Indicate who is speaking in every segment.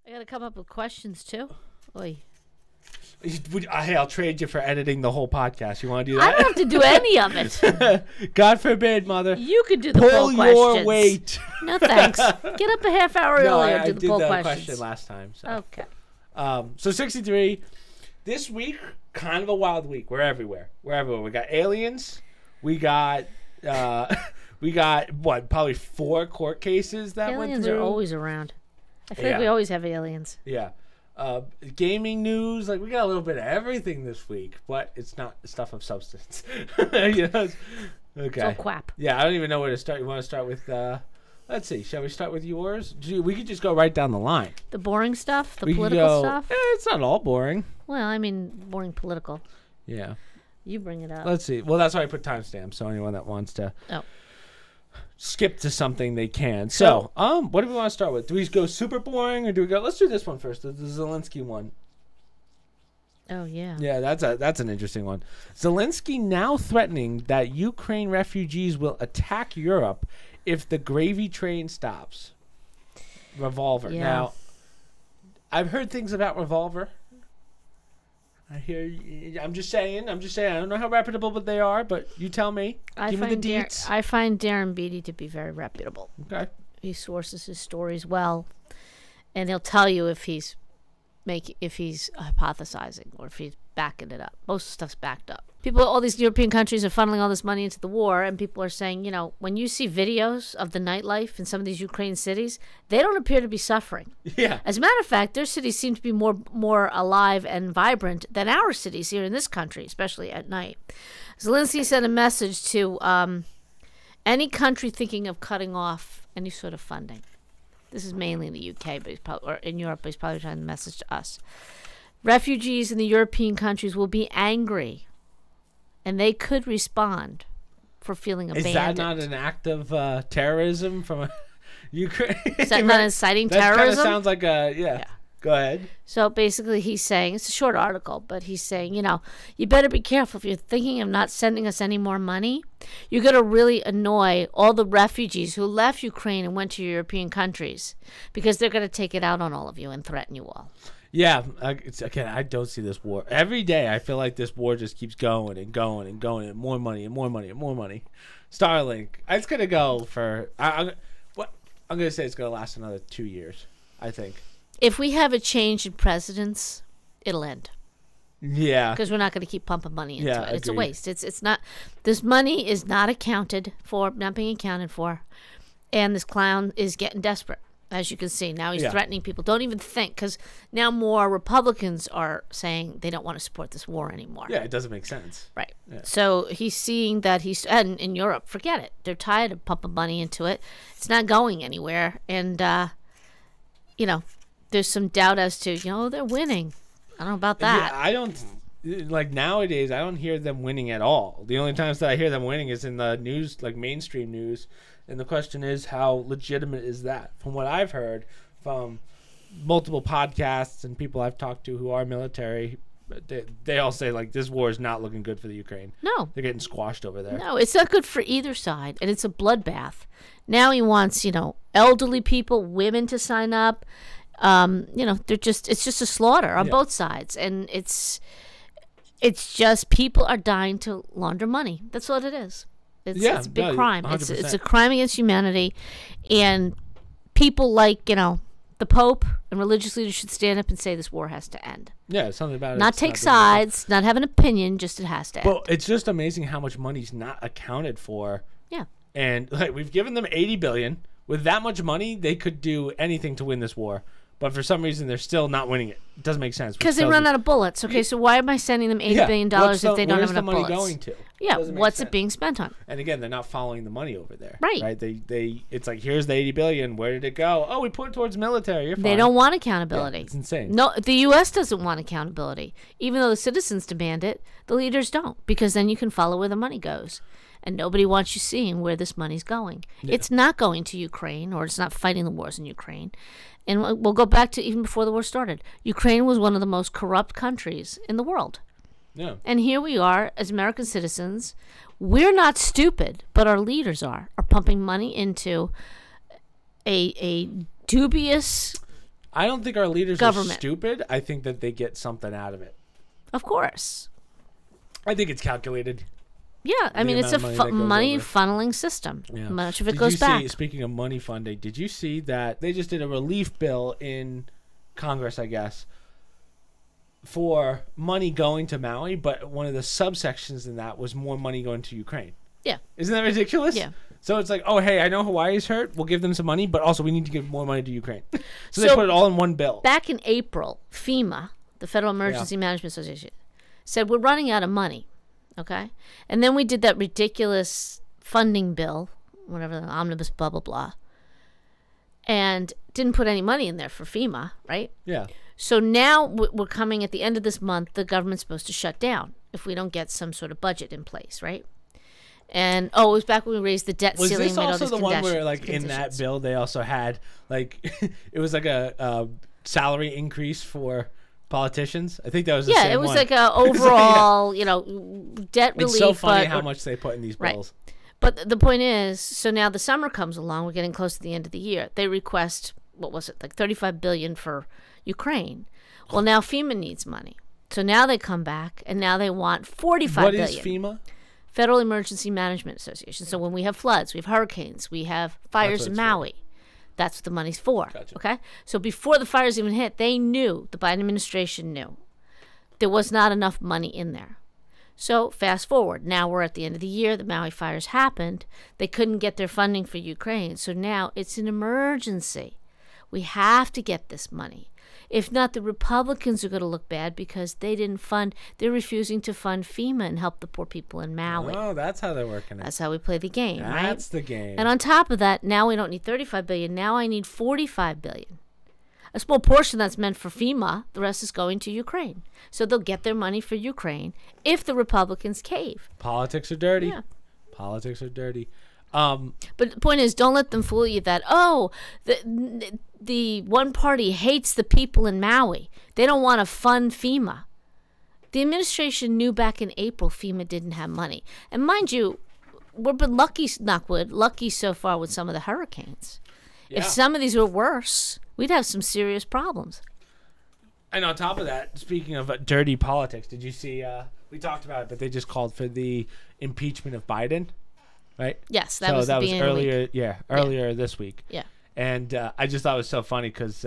Speaker 1: I got to come up with questions, too. Oy.
Speaker 2: Hey, I'll trade you for editing the whole podcast. You want to do that?
Speaker 1: I don't have to do any of it.
Speaker 2: God forbid, mother.
Speaker 1: You could do the
Speaker 2: Pull
Speaker 1: poll questions.
Speaker 2: Pull your weight.
Speaker 1: No, thanks. Get up a half hour earlier and do the poll questions.
Speaker 2: I did the question last time. So.
Speaker 1: Okay.
Speaker 2: So 63. This week, kind of a wild week. We're everywhere. We got aliens. We got what? Probably 4 court cases that went through.
Speaker 1: Aliens are always around. I feel like we always have aliens.
Speaker 2: Yeah. Gaming news, like we got a little bit of everything this week, but it's not stuff of substance. Okay.
Speaker 1: It's all crap.
Speaker 2: Yeah, I don't even know where to start. You want to start with, let's see, shall we start with yours? We could just go right down the line.
Speaker 1: The boring stuff? The political stuff?
Speaker 2: It's not all boring.
Speaker 1: Well, I mean, boring political.
Speaker 2: Yeah.
Speaker 1: You bring it up.
Speaker 2: Let's see. Well, that's why I put timestamps, so anyone that wants to skip to something they can. So, what do we want to start with? Do we go super boring, or do we go? Let's do this one first. The Zelenskyy one.
Speaker 1: Oh yeah.
Speaker 2: Yeah, that's an interesting one. Zelenskyy now threatening that Ukraine refugees will attack Europe if the gravy train stops. Revolver.
Speaker 1: Yeah.
Speaker 2: Now, I've heard things about Revolver. I'm just saying. I don't know how reputable but they are, but you tell me. Give me the deets.
Speaker 1: I find Darren Beattie to be very reputable.
Speaker 2: Okay.
Speaker 1: He sources his stories well, and he'll tell you if he's hypothesizing or if he's backing it up. Most stuff's backed up. All these European countries are funneling all this money into the war, and people are saying, when you see videos of the nightlife in some of these Ukraine cities, they don't appear to be suffering.
Speaker 2: Yeah.
Speaker 1: As a matter of fact, their cities seem to be more alive and vibrant than our cities here in this country, especially at night. Zelenskyy sent a message to any country thinking of cutting off any sort of funding. This is mainly in the UK, or in Europe, but he's probably trying to message to us. Refugees in the European countries will be angry, and they could respond for feeling abandoned.
Speaker 2: Is that not an act of terrorism from Ukraine?
Speaker 1: Is that not inciting terrorism?
Speaker 2: That kind of sounds like yeah. Go ahead.
Speaker 1: So basically he's saying, it's a short article, but he's saying, you better be careful if you're thinking of not sending us any more money. You're going to really annoy all the refugees who left Ukraine and went to European countries because they're going to take it out on all of you and threaten you all.
Speaker 2: Yeah, I don't see this war. Every day I feel like this war just keeps going and going and going, and more money and more money and more money. Starlink, it's going to go for, I'm going to say it's going to last another 2 years, I think.
Speaker 1: If we have a change in presidents, it'll end.
Speaker 2: Yeah.
Speaker 1: Because we're not going to keep pumping money into it.
Speaker 2: Agreed.
Speaker 1: It's a waste. It's not. This money is not accounted for, not being accounted for, and this clown is getting desperate. As you can see, now he's threatening people. Don't even think, because now more Republicans are saying they don't want to support this war anymore.
Speaker 2: Yeah, it doesn't make sense.
Speaker 1: Right.
Speaker 2: Yeah.
Speaker 1: So he's seeing that and in Europe, forget it. They're tired of pumping money into it. It's not going anywhere. And, there's some doubt as to, they're winning. I don't know about that.
Speaker 2: Yeah, I don't, nowadays, I don't hear them winning at all. The only times that I hear them winning is in the news, like mainstream news. And the question is, how legitimate is that? From what I've heard from multiple podcasts and people I've talked to who are military, they all say, this war is not looking good for the Ukraine.
Speaker 1: No.
Speaker 2: They're getting squashed over there.
Speaker 1: No, it's not good for either side. And it's a bloodbath. Now he wants, elderly people, women to sign up. It's just a slaughter on both sides. And it's just people are dying to launder money. That's what it is. It's a big crime.
Speaker 2: 100%.
Speaker 1: It's a crime against humanity, and people like the Pope and religious leaders should stand up and say this war has to end.
Speaker 2: Yeah, something about it.
Speaker 1: Not take sides, not have an opinion, just it has to end.
Speaker 2: Well, it's just amazing how much money's not accounted for.
Speaker 1: Yeah.
Speaker 2: And we've given them $80 billion. With that much money, they could do anything to win this war. But for some reason, they're still not winning it. It doesn't make sense.
Speaker 1: Because they run out of bullets. Okay, so why am I sending them $80 billion if they don't have enough bullets?
Speaker 2: Where's the money going to?
Speaker 1: Yeah, what's it being spent on?
Speaker 2: And again, they're not following the money over there.
Speaker 1: Right.
Speaker 2: It's like, here's the $80 billion. Where did it go? Oh, we put it towards military. You're fine.
Speaker 1: They don't want accountability.
Speaker 2: Yeah, it's insane.
Speaker 1: No, the U.S. doesn't want accountability. Even though the citizens demand it, the leaders don't. Because then you can follow where the money goes. And nobody wants you seeing where this money's going. Yeah. It's not going to Ukraine, or it's not fighting the wars in Ukraine. And we'll go back to even before the war started. Ukraine was one of the most corrupt countries in the world.
Speaker 2: Yeah.
Speaker 1: And here we are as American citizens. We're not stupid, but our leaders are pumping money into a dubious
Speaker 2: I don't think our leaders
Speaker 1: government.
Speaker 2: are stupid. I think that they get something out of it.
Speaker 1: Of course.
Speaker 2: I think it's calculated.
Speaker 1: Yeah, I mean, it's a money funneling system.
Speaker 2: Yeah.
Speaker 1: Much of it goes back.
Speaker 2: Speaking of money funding, did you see that they just did a relief bill in Congress, I guess, for money going to Maui, but one of the subsections in that was more money going to Ukraine.
Speaker 1: Yeah.
Speaker 2: Isn't that ridiculous?
Speaker 1: Yeah.
Speaker 2: So it's like, oh, hey, I know Hawaii's hurt. We'll give them some money, but also we need to give more money to Ukraine. So they put it all in one bill.
Speaker 1: Back in April, FEMA, the Federal Emergency Management Association, said we're running out of money. Okay? And then we did that ridiculous funding bill, whatever, the omnibus blah, blah, blah, and didn't put any money in there for FEMA, right?
Speaker 2: Yeah.
Speaker 1: So now we're coming at the end of this month, the government's supposed to shut down if we don't get some sort of budget in place, right? And, it was back when we raised the debt ceiling.
Speaker 2: Was this also the one where, like, in that bill, they also had, like, it was like a salary increase for politicians? I think that was the same one.
Speaker 1: Yeah, it was like a overall, debt relief.
Speaker 2: It's so funny how much they put in these bills.
Speaker 1: Right. But the point is, so now the summer comes along. We're getting close to the end of the year. They request, what was it, like $35 billion for Ukraine. Well, now FEMA needs money. So now they come back, and now they want $45 billion.
Speaker 2: What is FEMA?
Speaker 1: Federal Emergency Management Association. So when we have floods, we have hurricanes, we have fires in Maui. That's what the money's for.
Speaker 2: Gotcha.
Speaker 1: Okay? So before the fires even hit, they knew, the Biden administration knew, there was not enough money in there. So fast forward. Now we're at the end of the year. The Maui fires happened. They couldn't get their funding for Ukraine. So now it's an emergency. We have to get this money. If not, the Republicans are going to look bad because they're refusing to fund FEMA and help the poor people in Maui.
Speaker 2: Oh, that's how they're working it.
Speaker 1: That's how we play the game, right?
Speaker 2: That's the game.
Speaker 1: And on top of that, now we don't need $35 billion. Now I need $45 billion. A small portion that's meant for FEMA, the rest is going to Ukraine. So they'll get their money for Ukraine if the Republicans cave.
Speaker 2: Politics are dirty.
Speaker 1: Yeah.
Speaker 2: Politics are dirty.
Speaker 1: But the point is, don't let them fool you that, the one party hates the people in Maui. They don't want to fund FEMA. The administration knew back in April FEMA didn't have money. And mind you, we've been lucky, knockwood, lucky so far with some of the hurricanes. Yeah. If some of these were worse, we'd have some serious problems.
Speaker 2: And on top of that, speaking of dirty politics, did you see, we talked about it, but they just called for the impeachment of Biden. Right.
Speaker 1: Yes, that was
Speaker 2: earlier. Yeah, earlier this week.
Speaker 1: Yeah.
Speaker 2: And I just thought it was so funny because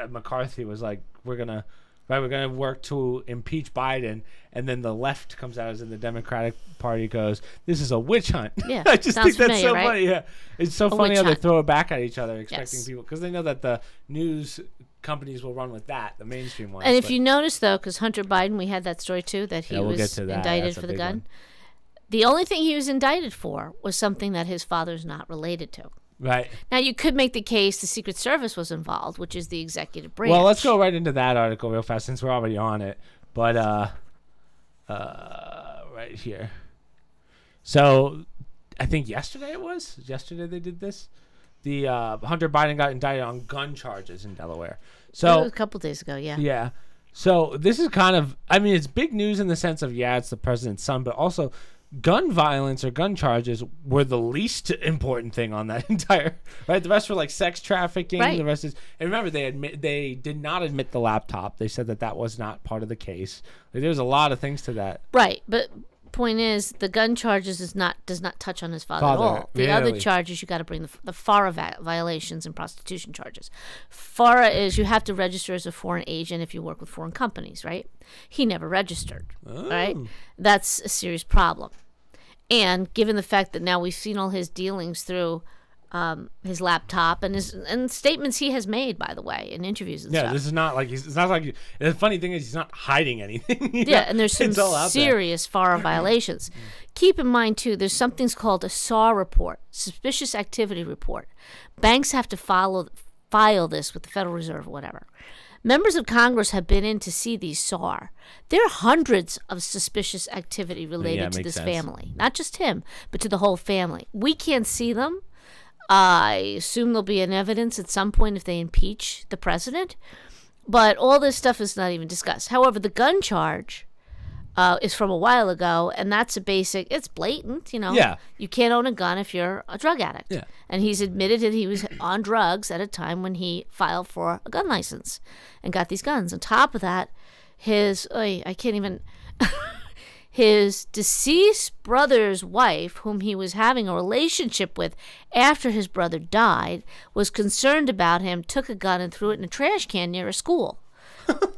Speaker 2: McCarthy was like, "We're gonna work to impeach Biden," and then the left comes out as in the Democratic Party goes, "This is a witch hunt."
Speaker 1: Yeah,
Speaker 2: I just think that's so
Speaker 1: right?
Speaker 2: funny. Yeah, it's so funny how they throw it back at each other, expecting people because they know that the news companies will run with that, the mainstream ones.
Speaker 1: And if you notice though, because Hunter Biden, we had that story too, that he was indicted
Speaker 2: that's
Speaker 1: for the gun.
Speaker 2: One.
Speaker 1: The only thing he was indicted for was something that his father's not related to.
Speaker 2: Right.
Speaker 1: Now, you could make the case the Secret Service was involved, which is the executive branch.
Speaker 2: Well, let's go right into that article real fast since we're already on it. But right here. So I think yesterday they did this. The Hunter Biden got indicted on gun charges in Delaware. So
Speaker 1: it was a couple days ago, yeah.
Speaker 2: Yeah. So this is kind of, I mean, it's big news in the sense of, it's the president's son, but also gun violence or gun charges were the least important thing on that entire, right? The rest were like sex trafficking. Right. The rest is, and remember, they did not admit the laptop. They said that was not part of the case. Like, there's a lot of things to that.
Speaker 1: Right. But point is, the gun charges does not touch on his father at all. The other charges, you got to bring the FARA violations and prostitution charges. FARA is you have to register as a foreign agent if you work with foreign companies, right? He never registered, right? That's a serious problem. And given the fact that now we've seen all his dealings through his laptop and statements he has made, by the way, in interviews and stuff.
Speaker 2: This is not like it's not like the funny thing is he's not hiding anything.
Speaker 1: And there's some serious FARA violations. Keep in mind too, there's something called a SAW report, suspicious activity report. Banks have to file this with the Federal Reserve or whatever. Members of Congress have been in to see these SAR. There are hundreds of suspicious activity related to this family. Not just him, but to the whole family. We can't see them. I assume there'll be an evidence at some point if they impeach the president. But all this stuff is not even discussed. However, the gun charge, is from a while ago, and that's a basic. It's blatant, you know.
Speaker 2: Yeah.
Speaker 1: You can't own a gun if you're a drug addict.
Speaker 2: Yeah.
Speaker 1: And he's admitted that he was on drugs at a time when he filed for a gun license and got these guns. On top of that, his his deceased brother's wife, whom he was having a relationship with after his brother died, was concerned about him, took a gun and threw it in a trash can near a school.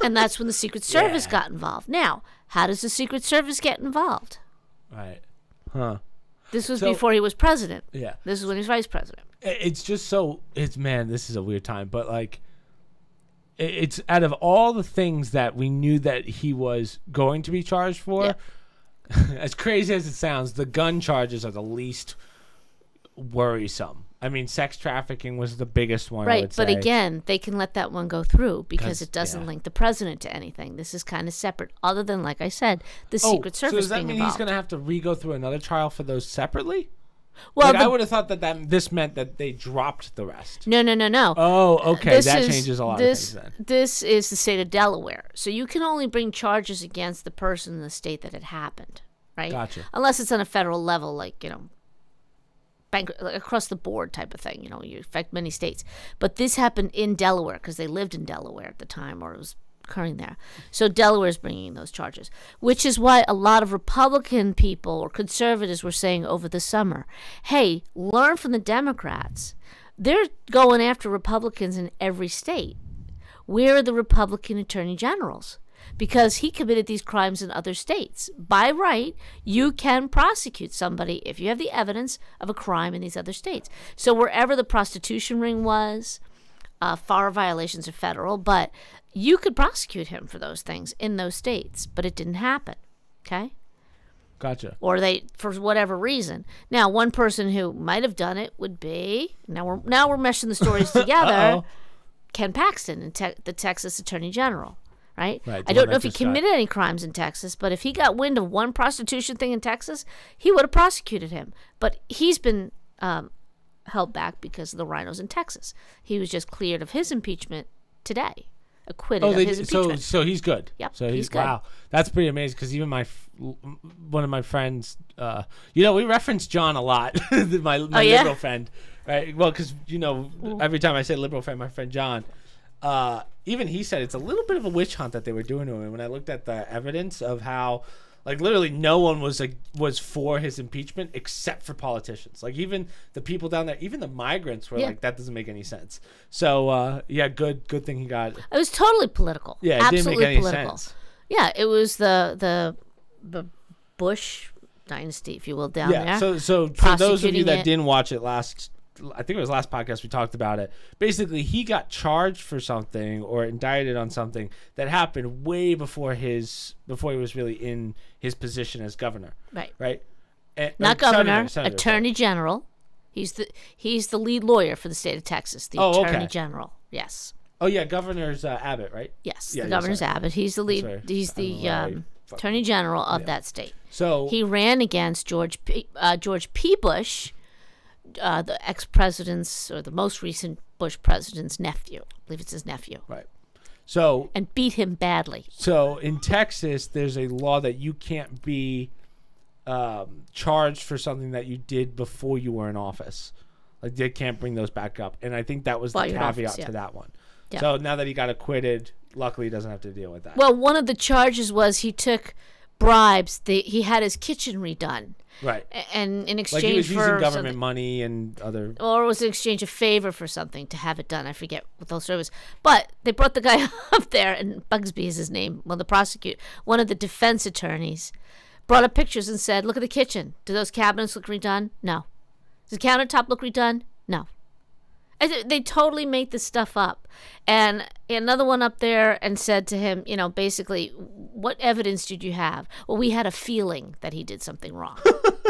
Speaker 1: And that's when the Secret Service got involved. Now, how does the Secret Service get involved?
Speaker 2: Right. Huh.
Speaker 1: This was before he was president.
Speaker 2: Yeah.
Speaker 1: This is when he was vice president.
Speaker 2: It's just man, this is a weird time, but like, it's out of all the things that we knew that he was going to be charged for, as crazy as it sounds, the gun charges are the least worrisome. I mean, sex trafficking was the biggest one.
Speaker 1: Right,
Speaker 2: I would
Speaker 1: but
Speaker 2: say.
Speaker 1: Again, they can let that one go through because it doesn't link the president to anything. This is kind of separate, other than, like I said, the Secret Service
Speaker 2: so does that
Speaker 1: being
Speaker 2: mean
Speaker 1: involved.
Speaker 2: he's going to have to re-go through another trial for those separately?
Speaker 1: Well,
Speaker 2: I would have thought that this meant that they dropped the rest.
Speaker 1: No.
Speaker 2: Oh, okay, that changes a lot of things then.
Speaker 1: This is the state of Delaware, so you can only bring charges against the person in the state that it happened, right?
Speaker 2: Gotcha.
Speaker 1: Unless it's on a federal level, like, you know, across the board type of thing, you know, you affect many states. But this happened in Delaware because they lived in Delaware at the time, or it was occurring there. So Delaware is bringing those charges, which is why a lot of Republican people or conservatives were saying over the summer, hey, learn from the Democrats. They're going after Republicans in every state. Where are the Republican attorney generals? Because he committed these crimes in other states. By right, you can prosecute somebody if you have the evidence of a crime in these other states. So wherever the prostitution ring was, FAR violations are federal, but you could prosecute him for those things in those states, but it didn't happen. Okay?
Speaker 2: Gotcha.
Speaker 1: Or they, for whatever reason. Now, one person who might have done it would be, now we're meshing the stories together, Ken Paxton, the Texas Attorney General. Right? I don't know if he committed any crimes in Texas, but if he got wind of one prostitution thing in Texas, he would have prosecuted him. But he's been held back because of the rhinos in Texas. He was just cleared of his impeachment today, acquitted of his impeachment.
Speaker 2: So he's good.
Speaker 1: Yep,
Speaker 2: so he's good.
Speaker 1: Wow,
Speaker 2: that's pretty amazing. Because even one of my friends, we reference John a lot. my liberal friend, right? Well, because every time I say liberal friend, my friend John. Even he said it's a little bit of a witch hunt that they were doing to him. When I looked at the evidence of how, like, literally no one was for his impeachment except for politicians. Like, even the people down there, even the migrants were like, that doesn't make any sense. So, good thing he got.
Speaker 1: It was totally political.
Speaker 2: Yeah, it
Speaker 1: absolutely
Speaker 2: didn't make any
Speaker 1: political.
Speaker 2: sense.
Speaker 1: Yeah, it was the Bush dynasty, if you will, down there.
Speaker 2: So for those of you that didn't watch it I think it was last podcast we talked about it. Basically, he got charged for something or indicted on something that happened way before he was really in his position as governor. Right.
Speaker 1: Not governor, senator, Attorney General. He's the lead lawyer for the state of Texas. The Attorney General. Yes.
Speaker 2: Oh yeah, Governor's Abbott, right?
Speaker 1: Yes, the Governor's Abbott. He's the lead. He's the Attorney General of that state.
Speaker 2: So
Speaker 1: he ran against George P. Bush. The ex-president's or the most recent Bush president's nephew. I believe it's his nephew.
Speaker 2: Right. So
Speaker 1: and beat him badly.
Speaker 2: So in Texas, there's a law that you can't be charged for something that you did before you were in office. Like they can't bring those back up. And I think that was the caveat to that one. Yeah. So now that he got acquitted, luckily he doesn't have to deal with that.
Speaker 1: Well, one of the charges was he took bribes. He had his kitchen redone.
Speaker 2: Right.
Speaker 1: And in exchange
Speaker 2: like he was
Speaker 1: for
Speaker 2: using government money and other...
Speaker 1: Or it was in exchange of favor for something to have it done. I forget what those was. But they brought the guy up there, and Bugsby is his name. Well, the prosecutor, one of the defense attorneys, brought up pictures and said, look at the kitchen. Do those cabinets look redone? No. Does the countertop look redone? No. They totally made this stuff up. And another one up there and said to him, basically, what evidence did you have? Well, we had a feeling that he did something wrong.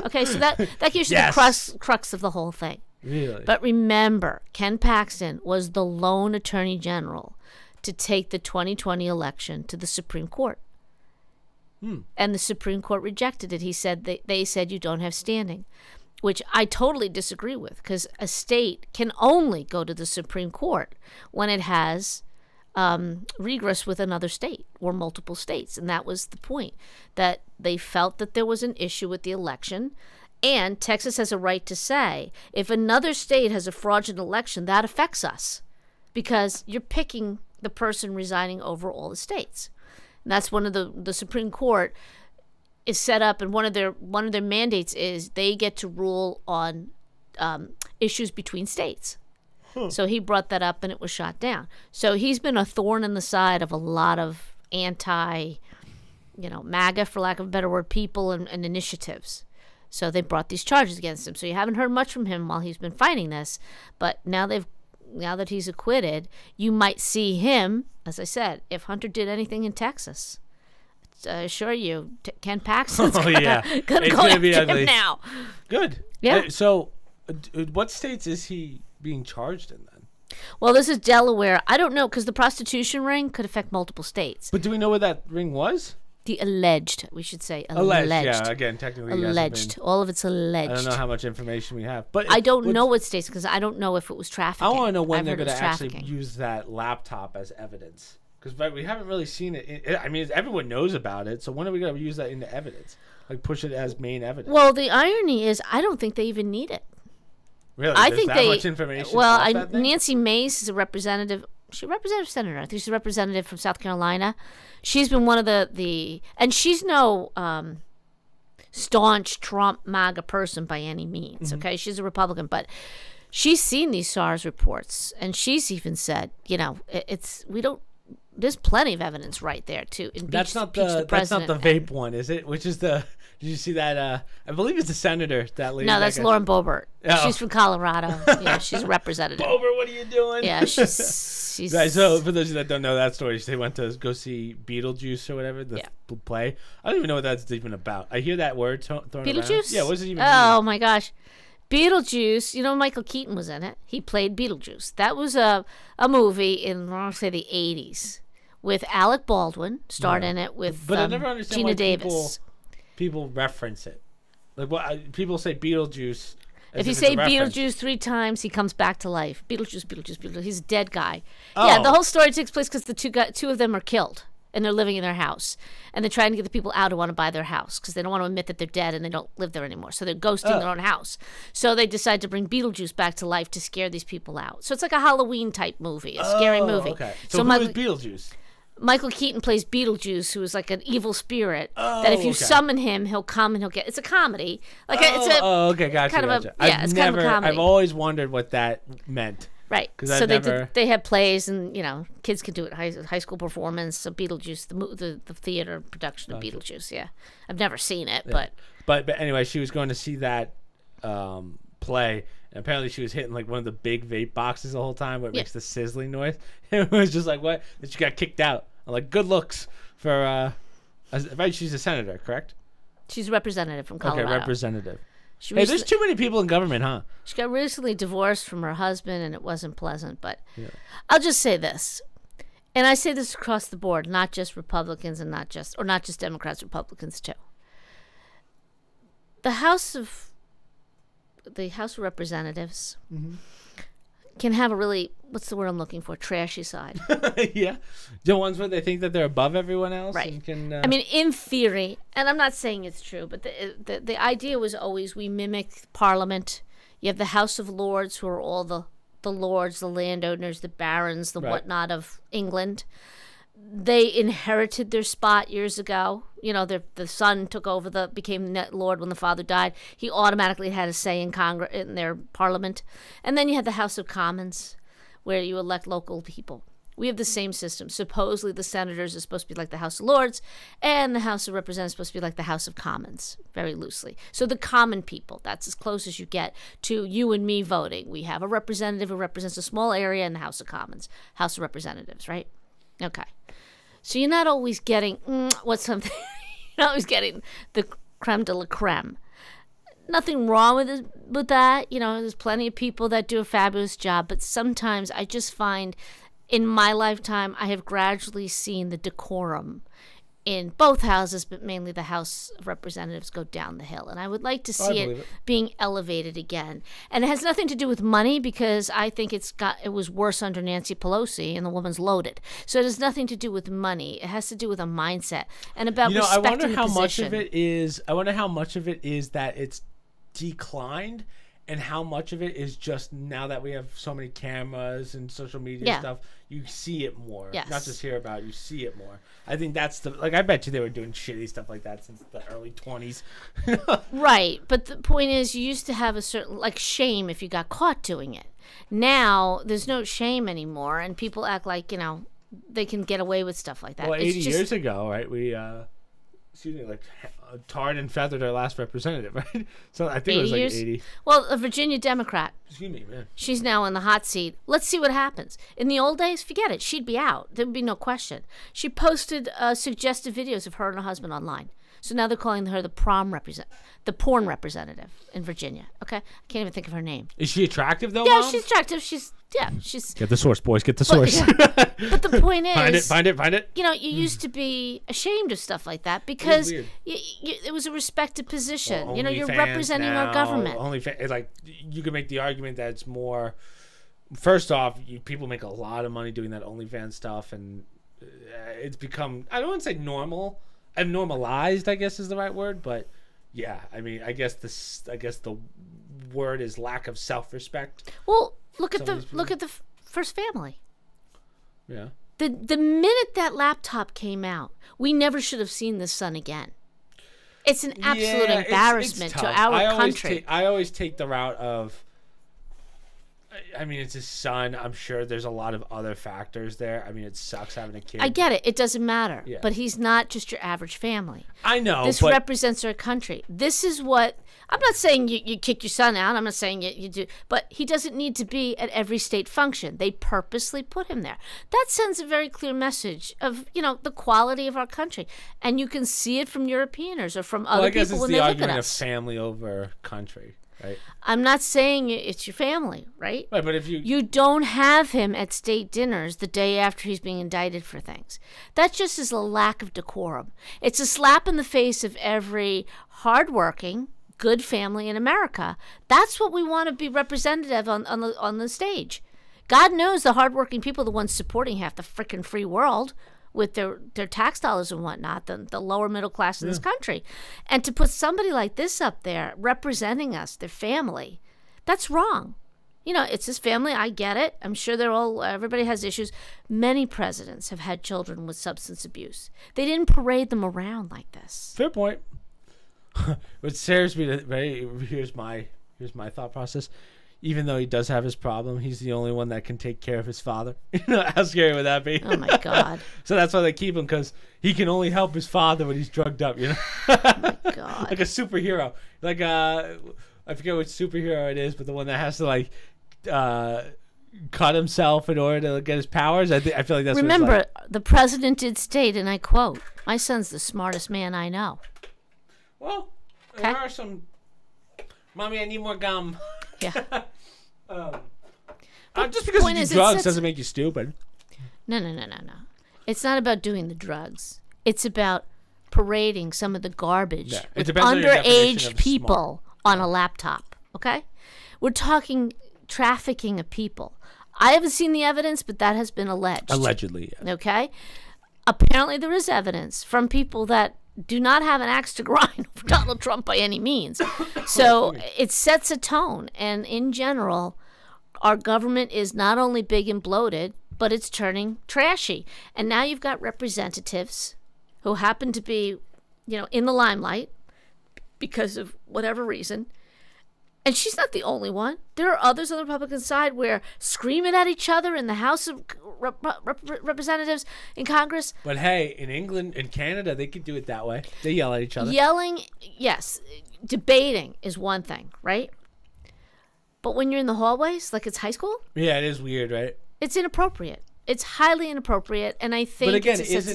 Speaker 1: Okay, so that gives you the crux of the whole thing.
Speaker 2: Really?
Speaker 1: But remember, Ken Paxton was the lone attorney general to take the 2020 election to the Supreme Court. And the Supreme Court rejected it. He said they said you don't have standing. Which I totally disagree with, because a state can only go to the Supreme Court when it has regress with another state or multiple states. And that was the point, that they felt that there was an issue with the election. And Texas has a right to say, if another state has a fraudulent election, that affects us because you're picking the person residing over all the states. And that's one of the Supreme Court is set up, and one of their mandates is they get to rule on issues between states. So he brought that up and it was shot down. So he's been a thorn in the side of a lot of MAGA, for lack of a better word, people and initiatives. So they brought these charges against him. So you haven't heard much from him while he's been fighting this. But now that he's acquitted, you might see him, as I said, if Hunter did anything in Texas. I assure you, Ken Paxton's gonna go after him now.
Speaker 2: Good.
Speaker 1: Yeah.
Speaker 2: So what states is he being charged in then?
Speaker 1: Well, this is Delaware. I don't know, because the prostitution ring could affect multiple states.
Speaker 2: But do we know where that ring was?
Speaker 1: The alleged, we should say.
Speaker 2: Alleged, yeah. Again, technically,
Speaker 1: alleged. All of it's alleged.
Speaker 2: I don't know how much information we have, but
Speaker 1: I don't know what states, because I don't know if it was trafficking.
Speaker 2: I want to know when they're going to actually use that laptop as evidence, because we haven't really seen it. I mean, everyone knows about it, so when are we going to use that into evidence? Like push it as main evidence?
Speaker 1: Well, the irony is, I don't think they even need it.
Speaker 2: Really?
Speaker 1: I think
Speaker 2: that much information?
Speaker 1: Well, Nancy Mace is a representative. She's a representative senator. I think she's a representative from South Carolina. She's been one of the and she's no staunch Trump MAGA person by any means. Mm-hmm. Okay, she's a Republican, but she's seen these SARS reports, and she's even said, there's plenty of evidence right there to impeach,
Speaker 2: that's not
Speaker 1: the president.
Speaker 2: That's not the vape one, is it? Which is the? Did you see that? I believe it's the senator, that lady.
Speaker 1: No, that's Lauren Boebert. Oh. She's from Colorado. Yeah, she's a representative.
Speaker 2: Boebert, what are you doing?
Speaker 1: Yeah, she's
Speaker 2: right, so for those of you that don't know that story, they went to go see Beetlejuice or whatever, the play. I don't even know what that's even about. I hear that word thrown
Speaker 1: Beetlejuice?
Speaker 2: around. Yeah, what does it even mean?
Speaker 1: Oh, my gosh. Beetlejuice, Michael Keaton was in it. He played Beetlejuice. That was a movie in, I want to say, the 80s with Alec Baldwin, starred in it with
Speaker 2: but I never understand
Speaker 1: Gina
Speaker 2: why
Speaker 1: Davis.
Speaker 2: People reference it. Like what people say Beetlejuice.
Speaker 1: If you say Beetlejuice 3 times, he comes back to life. Beetlejuice, Beetlejuice, Beetlejuice. He's a dead guy.
Speaker 2: Oh.
Speaker 1: Yeah, the whole story takes place because the two of them are killed, and they're living in their house, and they're trying to get the people out who want to buy their house because they don't want to admit that they're dead and they don't live there anymore. So they're ghosting their own house. So they decide to bring Beetlejuice back to life to scare these people out. So it's like a Halloween type movie, a scary movie.
Speaker 2: Okay. So who is Beetlejuice?
Speaker 1: Michael Keaton plays Beetlejuice, who is like an evil spirit. That if you summon him, he'll come and he'll get. It's a comedy.
Speaker 2: Okay, gotcha.
Speaker 1: Kind of
Speaker 2: I've
Speaker 1: kind of a comedy.
Speaker 2: I've always wondered what that meant.
Speaker 1: Right. So they have plays, and kids can do it. High school performance. So Beetlejuice, the theater production of Beetlejuice. Yeah, I've never seen it,
Speaker 2: but anyway, she was going to see that play. And apparently she was hitting like one of the big vape boxes the whole time where it makes the sizzling noise. It was just like, what? That she got kicked out. I'm like, good looks for, right, she's a senator, correct?
Speaker 1: She's a representative from Colorado.
Speaker 2: Okay, representative. There's too many people in government, huh?
Speaker 1: She got recently divorced from her husband, and it wasn't pleasant. But I'll just say this, and I say this across the board, not just Republicans and not just Democrats, Republicans too. The House of Representatives can have a really, what's the word I'm looking for, trashy side.
Speaker 2: Yeah. The ones where they think that they're above everyone else.
Speaker 1: Right.
Speaker 2: And can,
Speaker 1: I mean, in theory, and I'm not saying it's true, but the idea was always we mimic Parliament. You have the House of Lords, who are all the lords, the landowners, the barons, the whatnot of England. They inherited their spot years ago. The son took over became net lord when the father died. He automatically had a say in Congress, in their parliament. And then you had the House of Commons, where you elect local people. We have the same system. Supposedly the senators are supposed to be like the House of Lords, and the House of Representatives is supposed to be like the House of Commons, very loosely. So the common people, that's as close as you get to you and me voting. We have a representative who represents a small area in the House of Commons, House of Representatives, right? Okay. So you're not always getting you're not always getting the creme de la creme. Nothing wrong with that. There's plenty of people that do a fabulous job, but sometimes I just find in my lifetime I have gradually seen the decorum in both houses, but mainly the House of Representatives, go down the hill. And I would like to see it being elevated again. And it has nothing to do with money, because I think it was worse under Nancy Pelosi, and the woman's loaded. So it has nothing to do with money. It has to do with a mindset and about respecting
Speaker 2: I wonder
Speaker 1: the
Speaker 2: how
Speaker 1: position.
Speaker 2: much of it is. I wonder how much of it is that it's declined, and how much of it is just now that we have so many cameras and social media stuff, you see it more.
Speaker 1: Yes.
Speaker 2: Not just hear about it, you see it more. I think that's I bet you they were doing shitty stuff like that since the early 20s.
Speaker 1: Right. But the point is, you used to have a certain, shame if you got caught doing it. Now, there's no shame anymore, and people act like, they can get away with stuff like that.
Speaker 2: Well, 80 years ago, right, we, tarred and feathered our last representative, right? So I think it was 80.
Speaker 1: Well, a Virginia Democrat.
Speaker 2: Excuse me, man.
Speaker 1: She's now in the hot seat. Let's see what happens. In the old days, forget it. She'd be out. There would be no question. She posted suggestive videos of her and her husband online. So now they're calling her the porn representative in Virginia. Okay, I can't even think of her name.
Speaker 2: Is she attractive though?
Speaker 1: Yeah,
Speaker 2: Mom?
Speaker 1: she's attractive. She's
Speaker 2: Get the source, boys. Get the source.
Speaker 1: But the point is,
Speaker 2: find it.
Speaker 1: You used to be ashamed of stuff like that because it was a respected position.
Speaker 2: Well,
Speaker 1: you're representing our government.
Speaker 2: You can make the argument that it's more. First off, people make a lot of money doing that OnlyFans stuff, and it's become, I don't want to say normal. Normalized, I guess, is the right word, but yeah, I mean, I guess the word is lack of self-respect.
Speaker 1: Well, look at the first family.
Speaker 2: Yeah.
Speaker 1: The minute that laptop came out, we never should have seen this son again. It's an absolute embarrassment to our country.
Speaker 2: I always take the route of, I mean, it's his son. I'm sure there's a lot of other factors there. I mean, it sucks having a kid.
Speaker 1: I get it. It doesn't matter.
Speaker 2: Yeah.
Speaker 1: But he's not just your average family.
Speaker 2: I know.
Speaker 1: This represents our country. This is what... I'm not saying you kick your son out. I'm not saying you do. But he doesn't need to be at every state function. They purposely put him there. That sends a very clear message of, the quality of our country. And you can see it from Europeans or from other people when they look at us. I guess it's the argument of
Speaker 2: family over country. Right.
Speaker 1: I'm not saying it's your family, right?
Speaker 2: Right, but if
Speaker 1: you don't have him at state dinners the day after he's being indicted for things. That just is a lack of decorum. It's a slap in the face of every hardworking, good family in America. That's what we want to be representative on the stage. God knows the hardworking people are the ones supporting half the frickin' free world with their tax dollars and whatnot, the lower middle class in this country. And to put somebody like this up there representing us, their family, that's wrong. It's his family. I get it. I'm sure everybody has issues. Many presidents have had children with substance abuse. They didn't parade them around like this.
Speaker 2: Fair point. What scares me, here's my thought process. Even though he does have his problem, he's the only one that can take care of his father. How scary would that be?
Speaker 1: Oh, my God.
Speaker 2: So that's why they keep him, because he can only help his father when he's drugged up,
Speaker 1: Oh, my God.
Speaker 2: Like a superhero. Like, I forget which superhero it is, but the one that has to, cut himself in order to get his powers. I feel like that's
Speaker 1: Remember,
Speaker 2: what it's like.
Speaker 1: The president did state, and I quote, "My son's the smartest man I know."
Speaker 2: Well, there are some... Mommy, I need more gum.
Speaker 1: Yeah.
Speaker 2: Just because you do drugs doesn't make you stupid.
Speaker 1: No. It's not about doing the drugs. It's about parading some of the garbage with underage people on a laptop. Okay? We're talking trafficking of people. I haven't seen the evidence, but that has been alleged.
Speaker 2: Allegedly, yes.
Speaker 1: Okay? Apparently there is evidence from people that do not have an axe to grind for Donald Trump by any means. So it sets a tone. And in general, our government is not only big and bloated, but it's turning trashy. And now you've got representatives who happen to be, in the limelight because of whatever reason. And she's not the only one. There are others on the Republican side where screaming at each other in the House of Representatives in Congress.
Speaker 2: But hey, in England and Canada, they could do it that way. They yell at each other.
Speaker 1: Yelling, yes. Debating is one thing, right? But when you're in the hallways, like it's high school?
Speaker 2: Yeah, it is weird, right?
Speaker 1: It's inappropriate. It's highly inappropriate, and I think
Speaker 2: but again,
Speaker 1: it's
Speaker 2: is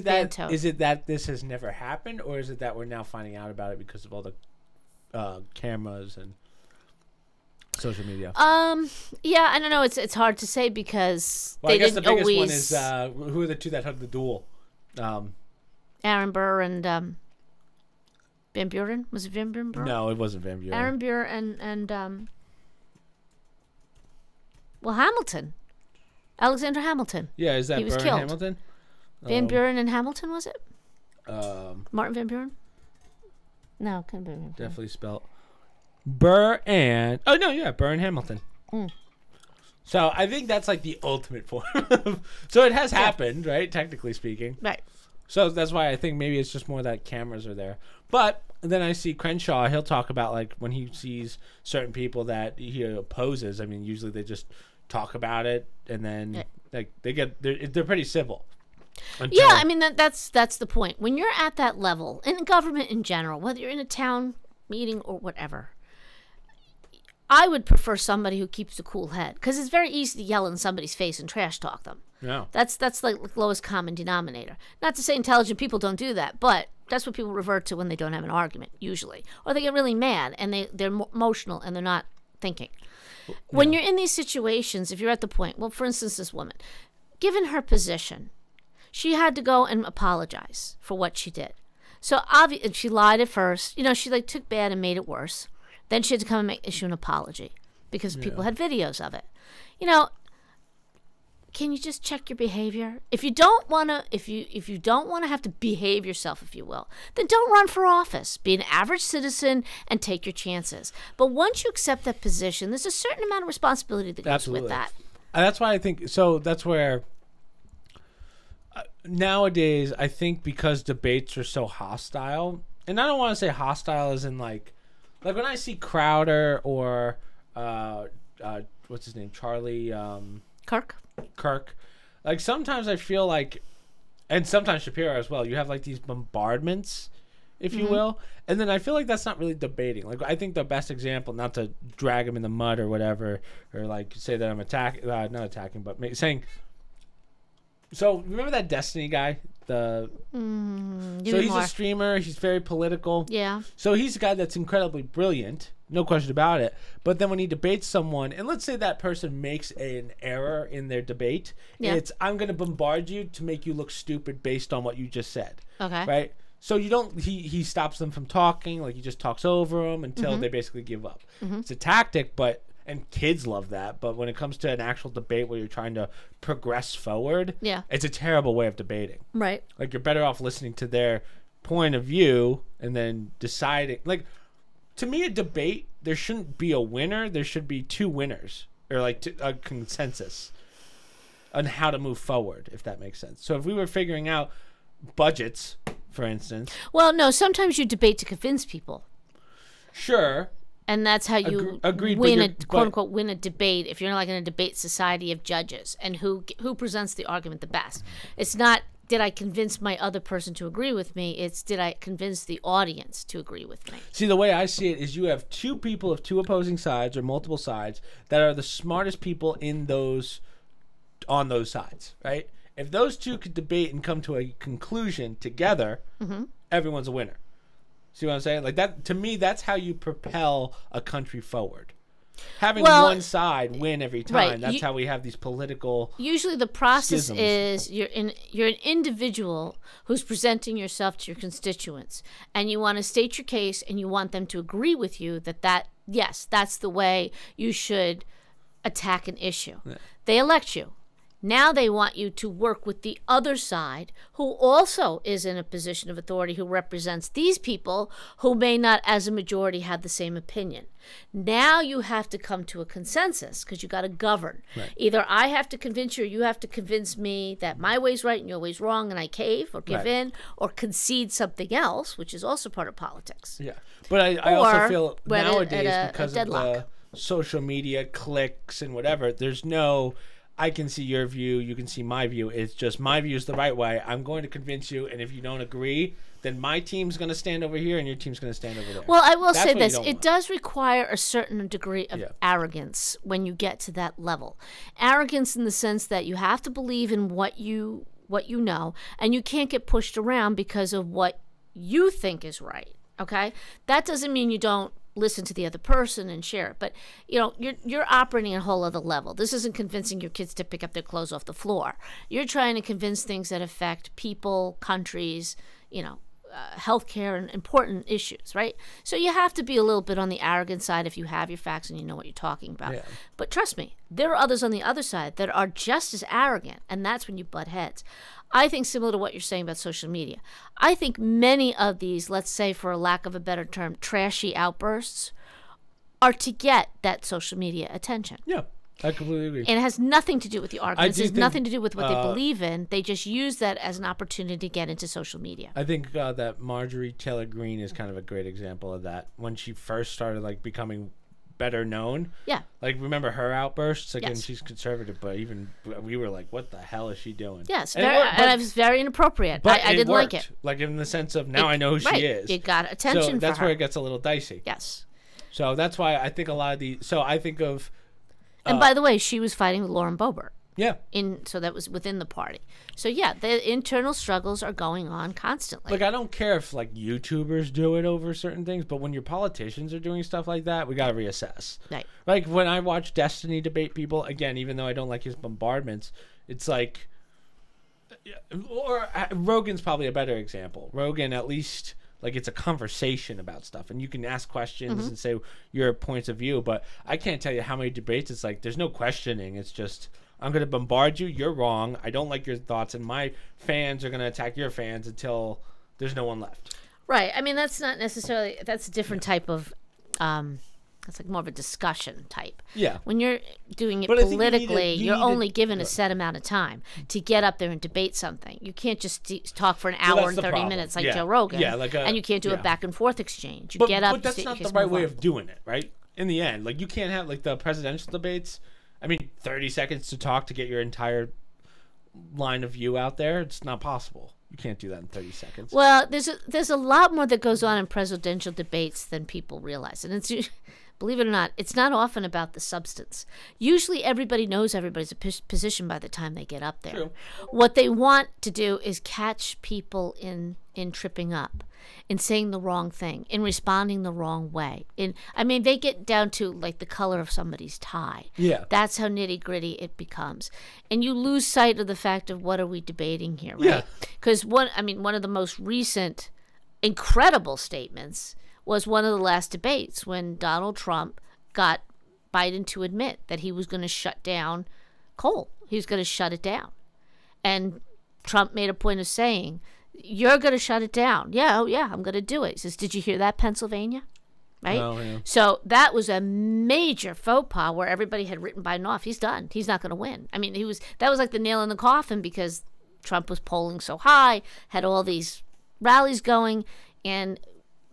Speaker 2: it that this has never happened, or is it that we're now finding out about it because of all the cameras and social media?
Speaker 1: Yeah, I don't know. It's hard to say because
Speaker 2: I guess the biggest one is who are the two that hugged the duel?
Speaker 1: Aaron Burr and Van Buren. Was it Van Buren?
Speaker 2: No, it wasn't Van Buren.
Speaker 1: Aaron Burr and well, Hamilton. Alexander Hamilton.
Speaker 2: Yeah, is that
Speaker 1: he was
Speaker 2: Burr
Speaker 1: killed.
Speaker 2: and Hamilton?
Speaker 1: Van Buren and Hamilton, was it? Martin Van Buren? No, couldn't be Van Buren.
Speaker 2: Definitely spelled Burr and... Oh, no, yeah, Burr and Hamilton. So I think that's like the ultimate form. So it has happened, right? Technically speaking.
Speaker 1: Right.
Speaker 2: So that's why I think maybe it's just more that cameras are there. But then I see Crenshaw, he'll talk about like when he sees certain people that he opposes. I mean, usually they just talk about it and then like they're pretty civil.
Speaker 1: Yeah, I mean that's the point. When you're at that level in government in general, whether you're in a town meeting or whatever, I would prefer somebody who keeps a cool head, because it's very easy to yell in somebody's face and trash talk them.
Speaker 2: Yeah,
Speaker 1: that's like lowest common denominator. Not to say intelligent people don't do that, but that's what people revert to when they don't have an argument usually, or they get really mad and they're emotional and they're not thinking. When you're in these situations, if you're at the point, well, for instance, this woman, given her position, she had to go and apologize for what she did. So obviously, she lied at first. You know, she like took bad and made it worse. Then she had to come and issue an apology because people had videos of it. You know, can you just check your behavior? If you don't want to, if you don't want to have to behave yourself, if you will, then don't run for office. Be an average citizen and take your chances. But once you accept that position, there's a certain amount of responsibility that goes with that.
Speaker 2: That's why I think so. That's where nowadays I think because debates are so hostile, and I don't want to say hostile as in like when I see Crowder or what's his name, Charlie Kirk, like sometimes I feel like, and sometimes Shapiro as well, you have like these bombardments, if you will, and then I feel like that's not really debating. Like I think the best example, not to drag him in the mud or whatever, or like say that I'm not attacking, but saying. So remember that Destiny guy? So he's a streamer. He's very political. Yeah. So he's a guy that's incredibly brilliant, no question about it. But then when he debates someone, and let's say that person makes an error in their debate, it's I'm going to bombard you to make you look stupid based on what you just said. Okay. Right. So you don't. He stops them from talking. Like he just talks over them until they basically give up. It's a tactic, but. And kids love that, but when it comes to an actual debate where you're trying to progress forward, it's a terrible way of debating. Right. Like, you're better off listening to their point of view and then deciding. Like, to me, a debate, there shouldn't be a winner. There should be two winners, or like a consensus on how to move forward, if that makes sense. So if we were figuring out budgets, for instance.
Speaker 1: Well, no, sometimes you debate to convince people.
Speaker 2: Sure.
Speaker 1: And that's how you quote unquote win a debate. If you're like in a debate society of judges, and who presents the argument the best. It's not did I convince my other person to agree with me. It's did I convince the audience to agree with me.
Speaker 2: See, the way I see it is you have two people of two opposing sides or multiple sides that are the smartest people on those sides, right? If those two could debate and come to a conclusion together, everyone's a winner. See what I'm saying? Like that, to me, that's how you propel a country forward. Having one side win every time. Right. That's how we have these political.
Speaker 1: Usually, the process is you're an individual who's presenting yourself to your constituents, and you want to state your case, and you want them to agree with you that yes, that's the way you should attack an issue. Yeah. They elect you. Now they want you to work with the other side, who also is in a position of authority, who represents these people who may not, as a majority, have the same opinion. Now you have to come to a consensus because you got to govern. Right. Either I have to convince you or you have to convince me that my way's right and your way's wrong, and I cave or give in or concede something else, which is also part of politics.
Speaker 2: Yeah, but I also feel nowadays because of the social media clicks and whatever, there's no... I can see your view, you can see my view. It's just my view is the right way. I'm going to convince you, and if you don't agree, then my team's going to stand over here and your team's going to stand over there.
Speaker 1: Well, I will say this. It does require a certain degree of arrogance when you get to that level. Arrogance in the sense that you have to believe in what you know, and you can't get pushed around because of what you think is right, okay? That doesn't mean you don't listen to the other person and share it, but you're operating at a whole other level. This isn't convincing your kids to pick up their clothes off the floor. You're trying to convince things that affect people, countries, healthcare and important issues, right? So you have to be a little bit on the arrogant side if you have your facts and you know what you're talking about.
Speaker 2: Yeah.
Speaker 1: But trust me, there are others on the other side that are just as arrogant, and that's when you butt heads. I think similar to what you're saying about social media. I think many of these, let's say for a lack of a better term, trashy outbursts are to get that social media attention.
Speaker 2: Yeah. I completely agree.
Speaker 1: And it has nothing to do with the arguments. It has nothing to do with what they believe in. They just use that as an opportunity to get into social media.
Speaker 2: I think that Marjorie Taylor Greene is kind of a great example of that. When she first started becoming better known.
Speaker 1: Yeah.
Speaker 2: Remember her outbursts?
Speaker 1: Yes.
Speaker 2: And she's conservative, but even we were like, what the hell is she doing?
Speaker 1: Yes. And it was very inappropriate.
Speaker 2: But
Speaker 1: I didn't like it.
Speaker 2: In the sense of now I know who she is.
Speaker 1: It got attention
Speaker 2: so that's
Speaker 1: for her.
Speaker 2: where it gets a little dicey.
Speaker 1: Yes.
Speaker 2: So that's why I think a lot of I think of...
Speaker 1: And by the way, she was fighting with Lauren Boebert.
Speaker 2: Yeah.
Speaker 1: So that was within the party. So yeah, the internal struggles are going on constantly.
Speaker 2: I don't care if YouTubers do it over certain things, but when your politicians are doing stuff like that, we got to reassess.
Speaker 1: Right.
Speaker 2: When I watch Destiny debate people, again, even though I don't like his bombardments, it's or Rogan's probably a better example. Rogan, at least... it's a conversation about stuff, and you can ask questions and say your points of view. But I can't tell you how many debates it's there's no questioning. It's just, I'm going to bombard you. You're wrong. I don't like your thoughts, and my fans are going to attack your fans until there's no one left.
Speaker 1: Right. I mean, that's not necessarily, that's a different type of, that's more of a discussion type.
Speaker 2: Yeah.
Speaker 1: When you're doing it
Speaker 2: But
Speaker 1: politically, you're only given a set amount of time to get up there and debate something. You can't just talk for an hour and 30 minutes like Joe Rogan.
Speaker 2: Yeah,
Speaker 1: and you can't do a back and forth exchange. You get up.
Speaker 2: But that's not the right way of doing it, right? In the end, you can't have the presidential debates. I mean, 30 seconds to talk to get your entire line of view out there. It's not possible. You can't do that in 30 seconds.
Speaker 1: Well, there's a lot more that goes on in presidential debates than people realize, and it's. Believe it or not, it's not often about the substance. Usually everybody knows everybody's position by the time they get up there.
Speaker 2: True.
Speaker 1: What they want to do is catch people in tripping up, in saying the wrong thing, in responding the wrong way. They get down to the color of somebody's tie.
Speaker 2: Yeah.
Speaker 1: That's how nitty-gritty it becomes. And you lose sight of the fact of what are we debating here, right?
Speaker 2: Yeah.
Speaker 1: Because one of the most recent incredible statements was one of the last debates when Donald Trump got Biden to admit that he was going to shut down coal. He was going to shut it down. And Trump made a point of saying, you're going to shut it down. Yeah, oh yeah, I'm going to do it. He says, did you hear that, Pennsylvania? Right?
Speaker 2: Oh, yeah.
Speaker 1: So that was a major faux pas where everybody had written Biden off. He's done. He's not going to win. I mean, that was like the nail in the coffin because Trump was polling so high, had all these rallies going, and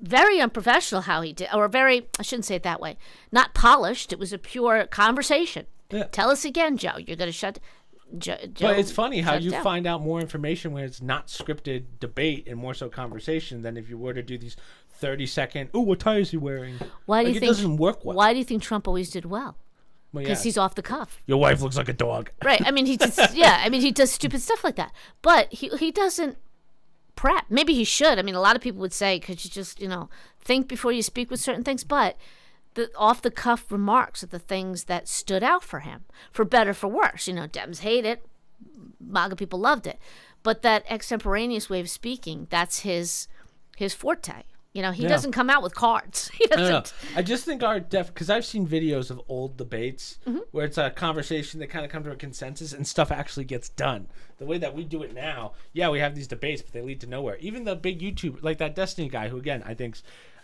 Speaker 1: very unprofessional how he did, or I shouldn't say it that way, not polished. It was a pure conversation.
Speaker 2: Yeah.
Speaker 1: Tell us again, Joe. You're going to shut Joe.
Speaker 2: But it's funny how you
Speaker 1: down.
Speaker 2: find out more information when it's not scripted debate and more so conversation than if you were to do these 30-second, oh, what tie is he wearing?
Speaker 1: Why do you
Speaker 2: it
Speaker 1: think,
Speaker 2: doesn't work well.
Speaker 1: Why do you think Trump always did well? Because he's off the cuff.
Speaker 2: Your wife looks like a dog.
Speaker 1: Right. I mean, he does stupid stuff like that. But he doesn't prep. Maybe he should. I mean, a lot of people would say, could you just, think before you speak with certain things? But the off-the-cuff remarks are the things that stood out for him, for better, for worse. Dems hate it. MAGA people loved it. But that extemporaneous way of speaking, that's his forte. He doesn't come out with cards. He doesn't.
Speaker 2: No. I just think because I've seen videos of old debates where it's a conversation that kind of comes to a consensus and stuff actually gets done. The way that we do it now, yeah, we have these debates, but they lead to nowhere. Even the big YouTube, like that Destiny guy, who again,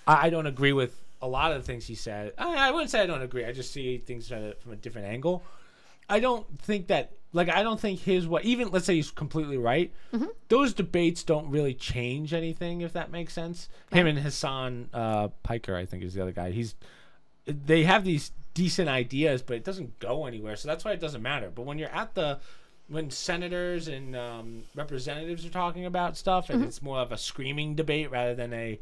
Speaker 2: I don't agree with a lot of the things he said. I wouldn't say I don't agree. I just see things from a different angle. I don't think that. I don't think even let's say he's completely right. Those debates don't really change anything, if that makes sense. Right. Him and Hassan Piker, I think, is the other guy. They have these decent ideas, but it doesn't go anywhere. So that's why it doesn't matter. But when you're when senators and representatives are talking about stuff, and it's more of a screaming debate rather than a.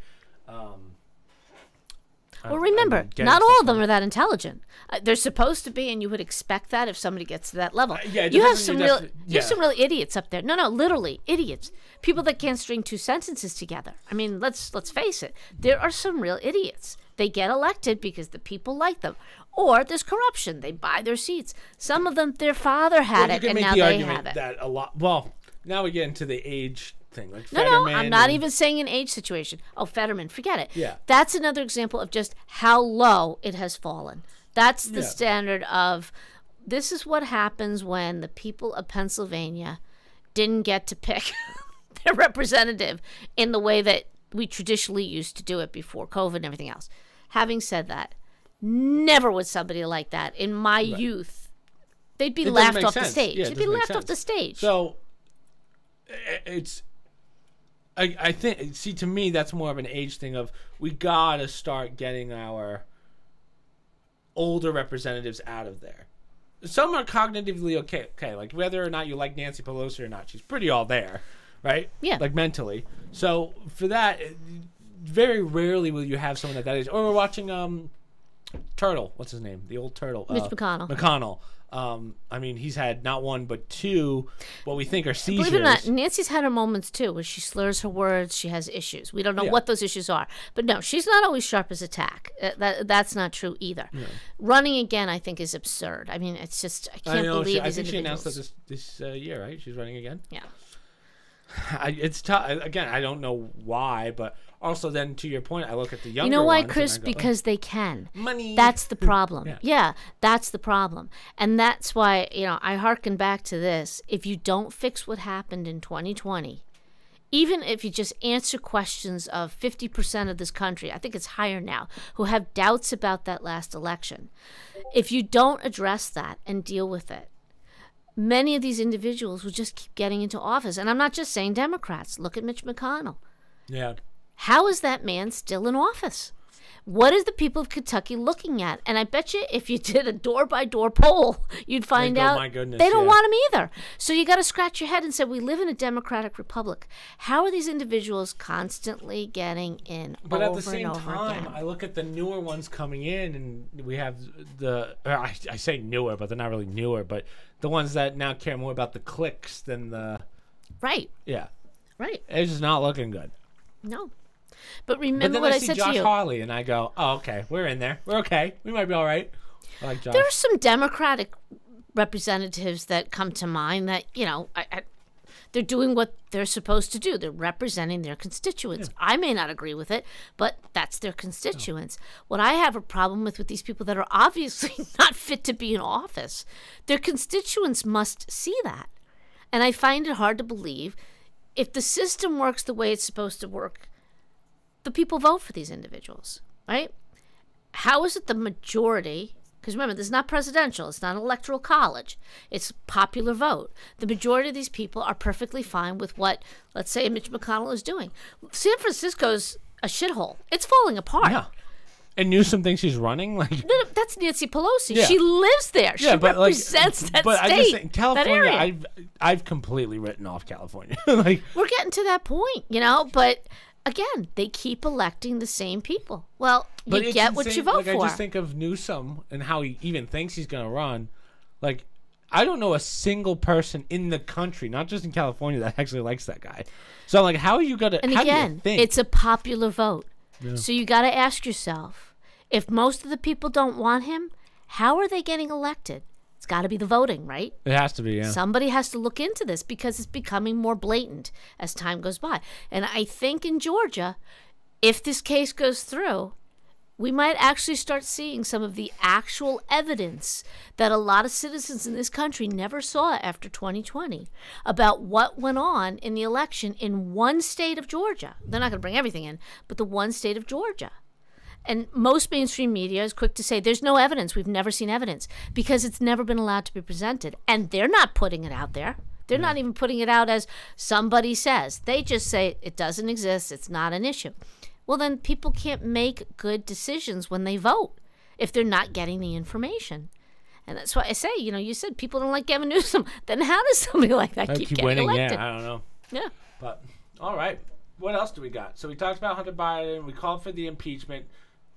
Speaker 1: Well, remember, not all of them are that intelligent. They're supposed to be, and you would expect that if somebody gets to that level. You have some real idiots up there. No, literally idiots. People that can't string two sentences together. I mean, let's face it. There are some real idiots. They get elected because the people like them, or there's corruption. They buy their seats. Some of them, their father had it, and now they have it.
Speaker 2: That a lot. Well, now we get into the age thing. Like
Speaker 1: No,
Speaker 2: Fetterman
Speaker 1: I'm not
Speaker 2: and-
Speaker 1: even saying an age situation. Oh, Fetterman, forget it.
Speaker 2: Yeah.
Speaker 1: That's another example of just how low it has fallen. That's the
Speaker 2: Yeah.
Speaker 1: standard of this is what happens when the people of Pennsylvania didn't get to pick their representative in the way that we traditionally used to do it before COVID and everything else. Having said that, never would somebody like that in my youth. They'd be
Speaker 2: It doesn't
Speaker 1: laughed
Speaker 2: make
Speaker 1: off the
Speaker 2: sense.
Speaker 1: stage.
Speaker 2: Yeah, it
Speaker 1: They'd be
Speaker 2: doesn't make
Speaker 1: laughed off
Speaker 2: sense.
Speaker 1: the stage.
Speaker 2: So it's I think, see, to me that's more of an age thing of we gotta start getting our older representatives out of there. Some are cognitively okay, like whether or not you like Nancy Pelosi or not, she's pretty all there, right?
Speaker 1: Yeah.
Speaker 2: Like mentally. So for that, very rarely will you have someone at that age. Or we're watching Turtle, what's his name? The old Turtle.
Speaker 1: Mitch McConnell.
Speaker 2: McConnell. I mean, he's had not one but two what we think are seizures.
Speaker 1: Believe it or not, Nancy's had her moments too, where she slurs her words. She has issues. We don't know
Speaker 2: Yeah.
Speaker 1: what those issues are, but no, she's not always sharp as a tack. That's not true either. Running again, I think, is absurd. I mean, it's just I can't believe
Speaker 2: I
Speaker 1: these
Speaker 2: think she
Speaker 1: individuals.
Speaker 2: announced that this year, right? She's running again.
Speaker 1: Yeah.
Speaker 2: It's tough. Again, I don't know why, but also then to your point, I look at the younger
Speaker 1: You know why,
Speaker 2: ones and
Speaker 1: Chris?
Speaker 2: I go,
Speaker 1: Because they can.
Speaker 2: money.
Speaker 1: That's the problem.
Speaker 2: Yeah.
Speaker 1: Yeah, that's the problem. And that's why, I hearken back to this. If you don't fix what happened in 2020, even if you just answer questions of 50% of this country, I think it's higher now, who have doubts about that last election, if you don't address that and deal with it, many of these individuals will just keep getting into office. And I'm not just saying Democrats. Look at Mitch McConnell.
Speaker 2: Yeah.
Speaker 1: How is that man still in office? What is the people of Kentucky looking at? And I bet you if you did a door-by-door poll, you'd find
Speaker 2: They'd go,
Speaker 1: out
Speaker 2: "My goodness,
Speaker 1: they don't
Speaker 2: yeah."
Speaker 1: want him either. So you got to scratch your head and say, we live in a democratic republic. How are these individuals constantly getting in
Speaker 2: But
Speaker 1: over
Speaker 2: at the same
Speaker 1: and over
Speaker 2: time,
Speaker 1: again?
Speaker 2: I look at the newer ones coming in, and we have I say newer, but they're not really newer, but the ones that now care more about the clicks than the
Speaker 1: Right,
Speaker 2: yeah.
Speaker 1: right.
Speaker 2: It's just not looking good.
Speaker 1: No. But
Speaker 2: But
Speaker 1: remember
Speaker 2: then
Speaker 1: what
Speaker 2: I
Speaker 1: I
Speaker 2: see
Speaker 1: said
Speaker 2: Josh
Speaker 1: to you.
Speaker 2: Hawley, and I go, "Oh, okay, we're in there. We're okay. We might be all right." I like Josh.
Speaker 1: There are some Democratic representatives that come to mind that, they're doing what they're supposed to do. They're representing their constituents. I may not agree with it, but that's their constituents. What I have a problem with these people that are obviously not fit to be in office, their constituents must see that. And I find it hard to believe if the system works the way it's supposed to work, the people vote for these individuals, right? How is it the majority? Because remember, this is not presidential. It's not an electoral college. It's popular vote. The majority of these people are perfectly fine with what, let's say, Mitch McConnell is doing. San Francisco's a shithole. It's falling apart.
Speaker 2: Yeah. And Newsom thinks he's running. Like,
Speaker 1: No, that's Nancy Pelosi.
Speaker 2: Yeah.
Speaker 1: She lives there. She
Speaker 2: but
Speaker 1: represents that
Speaker 2: but
Speaker 1: state.
Speaker 2: I just think California.
Speaker 1: that area.
Speaker 2: I've completely written off California. Like,
Speaker 1: We're getting to that point, But again, they keep electing the same people. Well,
Speaker 2: but
Speaker 1: you
Speaker 2: it's
Speaker 1: get what
Speaker 2: insane.
Speaker 1: you vote
Speaker 2: like,
Speaker 1: for.
Speaker 2: I just think of Newsom and how he even thinks he's going to run. Like, I don't know a single person in the country, not just in California, that actually likes that guy. So I'm like, how are you going to?
Speaker 1: And
Speaker 2: how do you
Speaker 1: again,
Speaker 2: think?
Speaker 1: it's a popular vote. So you got to ask yourself, if most of the people don't want him, how are they getting elected? It's got to be the voting, right?
Speaker 2: It has to be, yeah.
Speaker 1: Somebody has to look into this because it's becoming more blatant as time goes by. And I think in Georgia, if this case goes through, we might actually start seeing some of the actual evidence that a lot of citizens in this country never saw after 2020 about what went on in the election in one state of Georgia. They're not going to bring everything in, but the one state of Georgia. And most mainstream media is quick to say there's no evidence. We've never seen evidence because it's never been allowed to be presented. And they're not putting it out there. They're not even putting it out as somebody says. They just say it doesn't exist. It's not an issue. Well, then people can't make good decisions when they vote if they're not getting the information. And that's why I say, you said people don't like Gavin Newsom. Then how does somebody like that keep getting
Speaker 2: winning,
Speaker 1: elected?
Speaker 2: yeah, I don't know.
Speaker 1: Yeah.
Speaker 2: But, all right. What else do we got? So we talked about Hunter Biden. We called for the impeachment.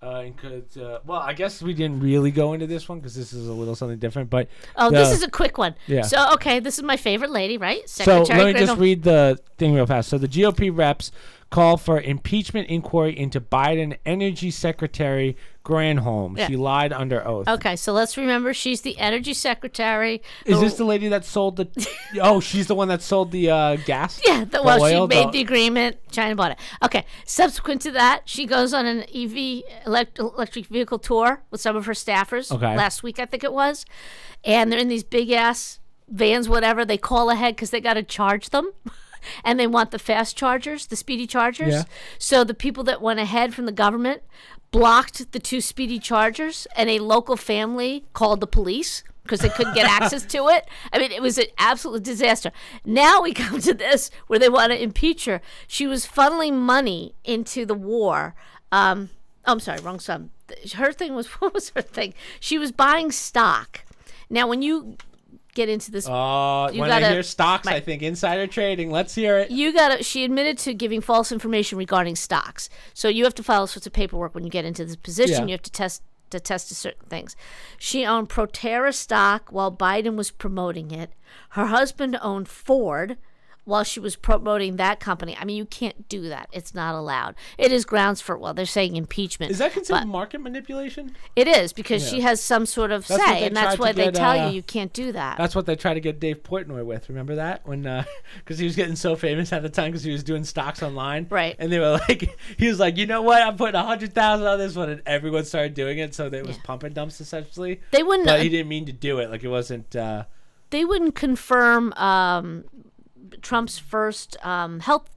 Speaker 2: Well, I guess we didn't really go into this one because this is a little something different. But
Speaker 1: this is a quick one.
Speaker 2: Yeah.
Speaker 1: So, okay, this is my favorite lady, right?
Speaker 2: So
Speaker 1: Secretary
Speaker 2: let me just
Speaker 1: Granholm.
Speaker 2: read the thing real fast. So the GOP reps call for impeachment inquiry into Biden Energy Secretary Granholm.
Speaker 1: Yeah.
Speaker 2: She lied under oath.
Speaker 1: Okay, so let's remember she's the energy secretary.
Speaker 2: Is this the lady that sold the... Oh, she's the one that sold the gas?
Speaker 1: Yeah,
Speaker 2: oil,
Speaker 1: she made the agreement. China bought it. Okay, subsequent to that, she goes on an EV, electric vehicle tour with some of her staffers.
Speaker 2: Okay.
Speaker 1: Last week, I think it was. And they're in these big-ass vans, whatever. They call ahead because they got to charge them. And they want the fast chargers, the speedy chargers.
Speaker 2: Yeah.
Speaker 1: So the people that went ahead from the government blocked the 2 speedy chargers, and a local family called the police because they couldn't get access to it. I mean, it was an absolute disaster. Now we come to this where they want to impeach her. She was funneling money into the war. I'm sorry, wrong sum. Her thing was, what was her thing? She was buying stock. Now, when you get into this,
Speaker 2: when I hear stocks, I think insider trading. Let's hear it.
Speaker 1: She admitted to giving false information regarding stocks. So you have to file all sorts of paperwork when you get into this position.
Speaker 2: Yeah.
Speaker 1: You have to test to certain things. She owned Proterra stock while Biden was promoting it. Her husband owned Ford while she was promoting that company. I mean, you can't do that. It's not allowed. It is grounds for, well, they're saying impeachment.
Speaker 2: Is that considered market manipulation?
Speaker 1: It is, because she has some sort of say, and that's why they tell you can't do that.
Speaker 2: That's what they tried to get Dave Portnoy with. Remember that? When because he was getting so famous at the time because he was doing stocks online.
Speaker 1: Right.
Speaker 2: And they were like, he was like, you know what? I'm putting 100,000 on this one, and everyone started doing it, so it was pump and dumps essentially.
Speaker 1: They wouldn't.
Speaker 2: But he didn't mean to do it. Like it wasn't.
Speaker 1: They wouldn't confirm Trump's first health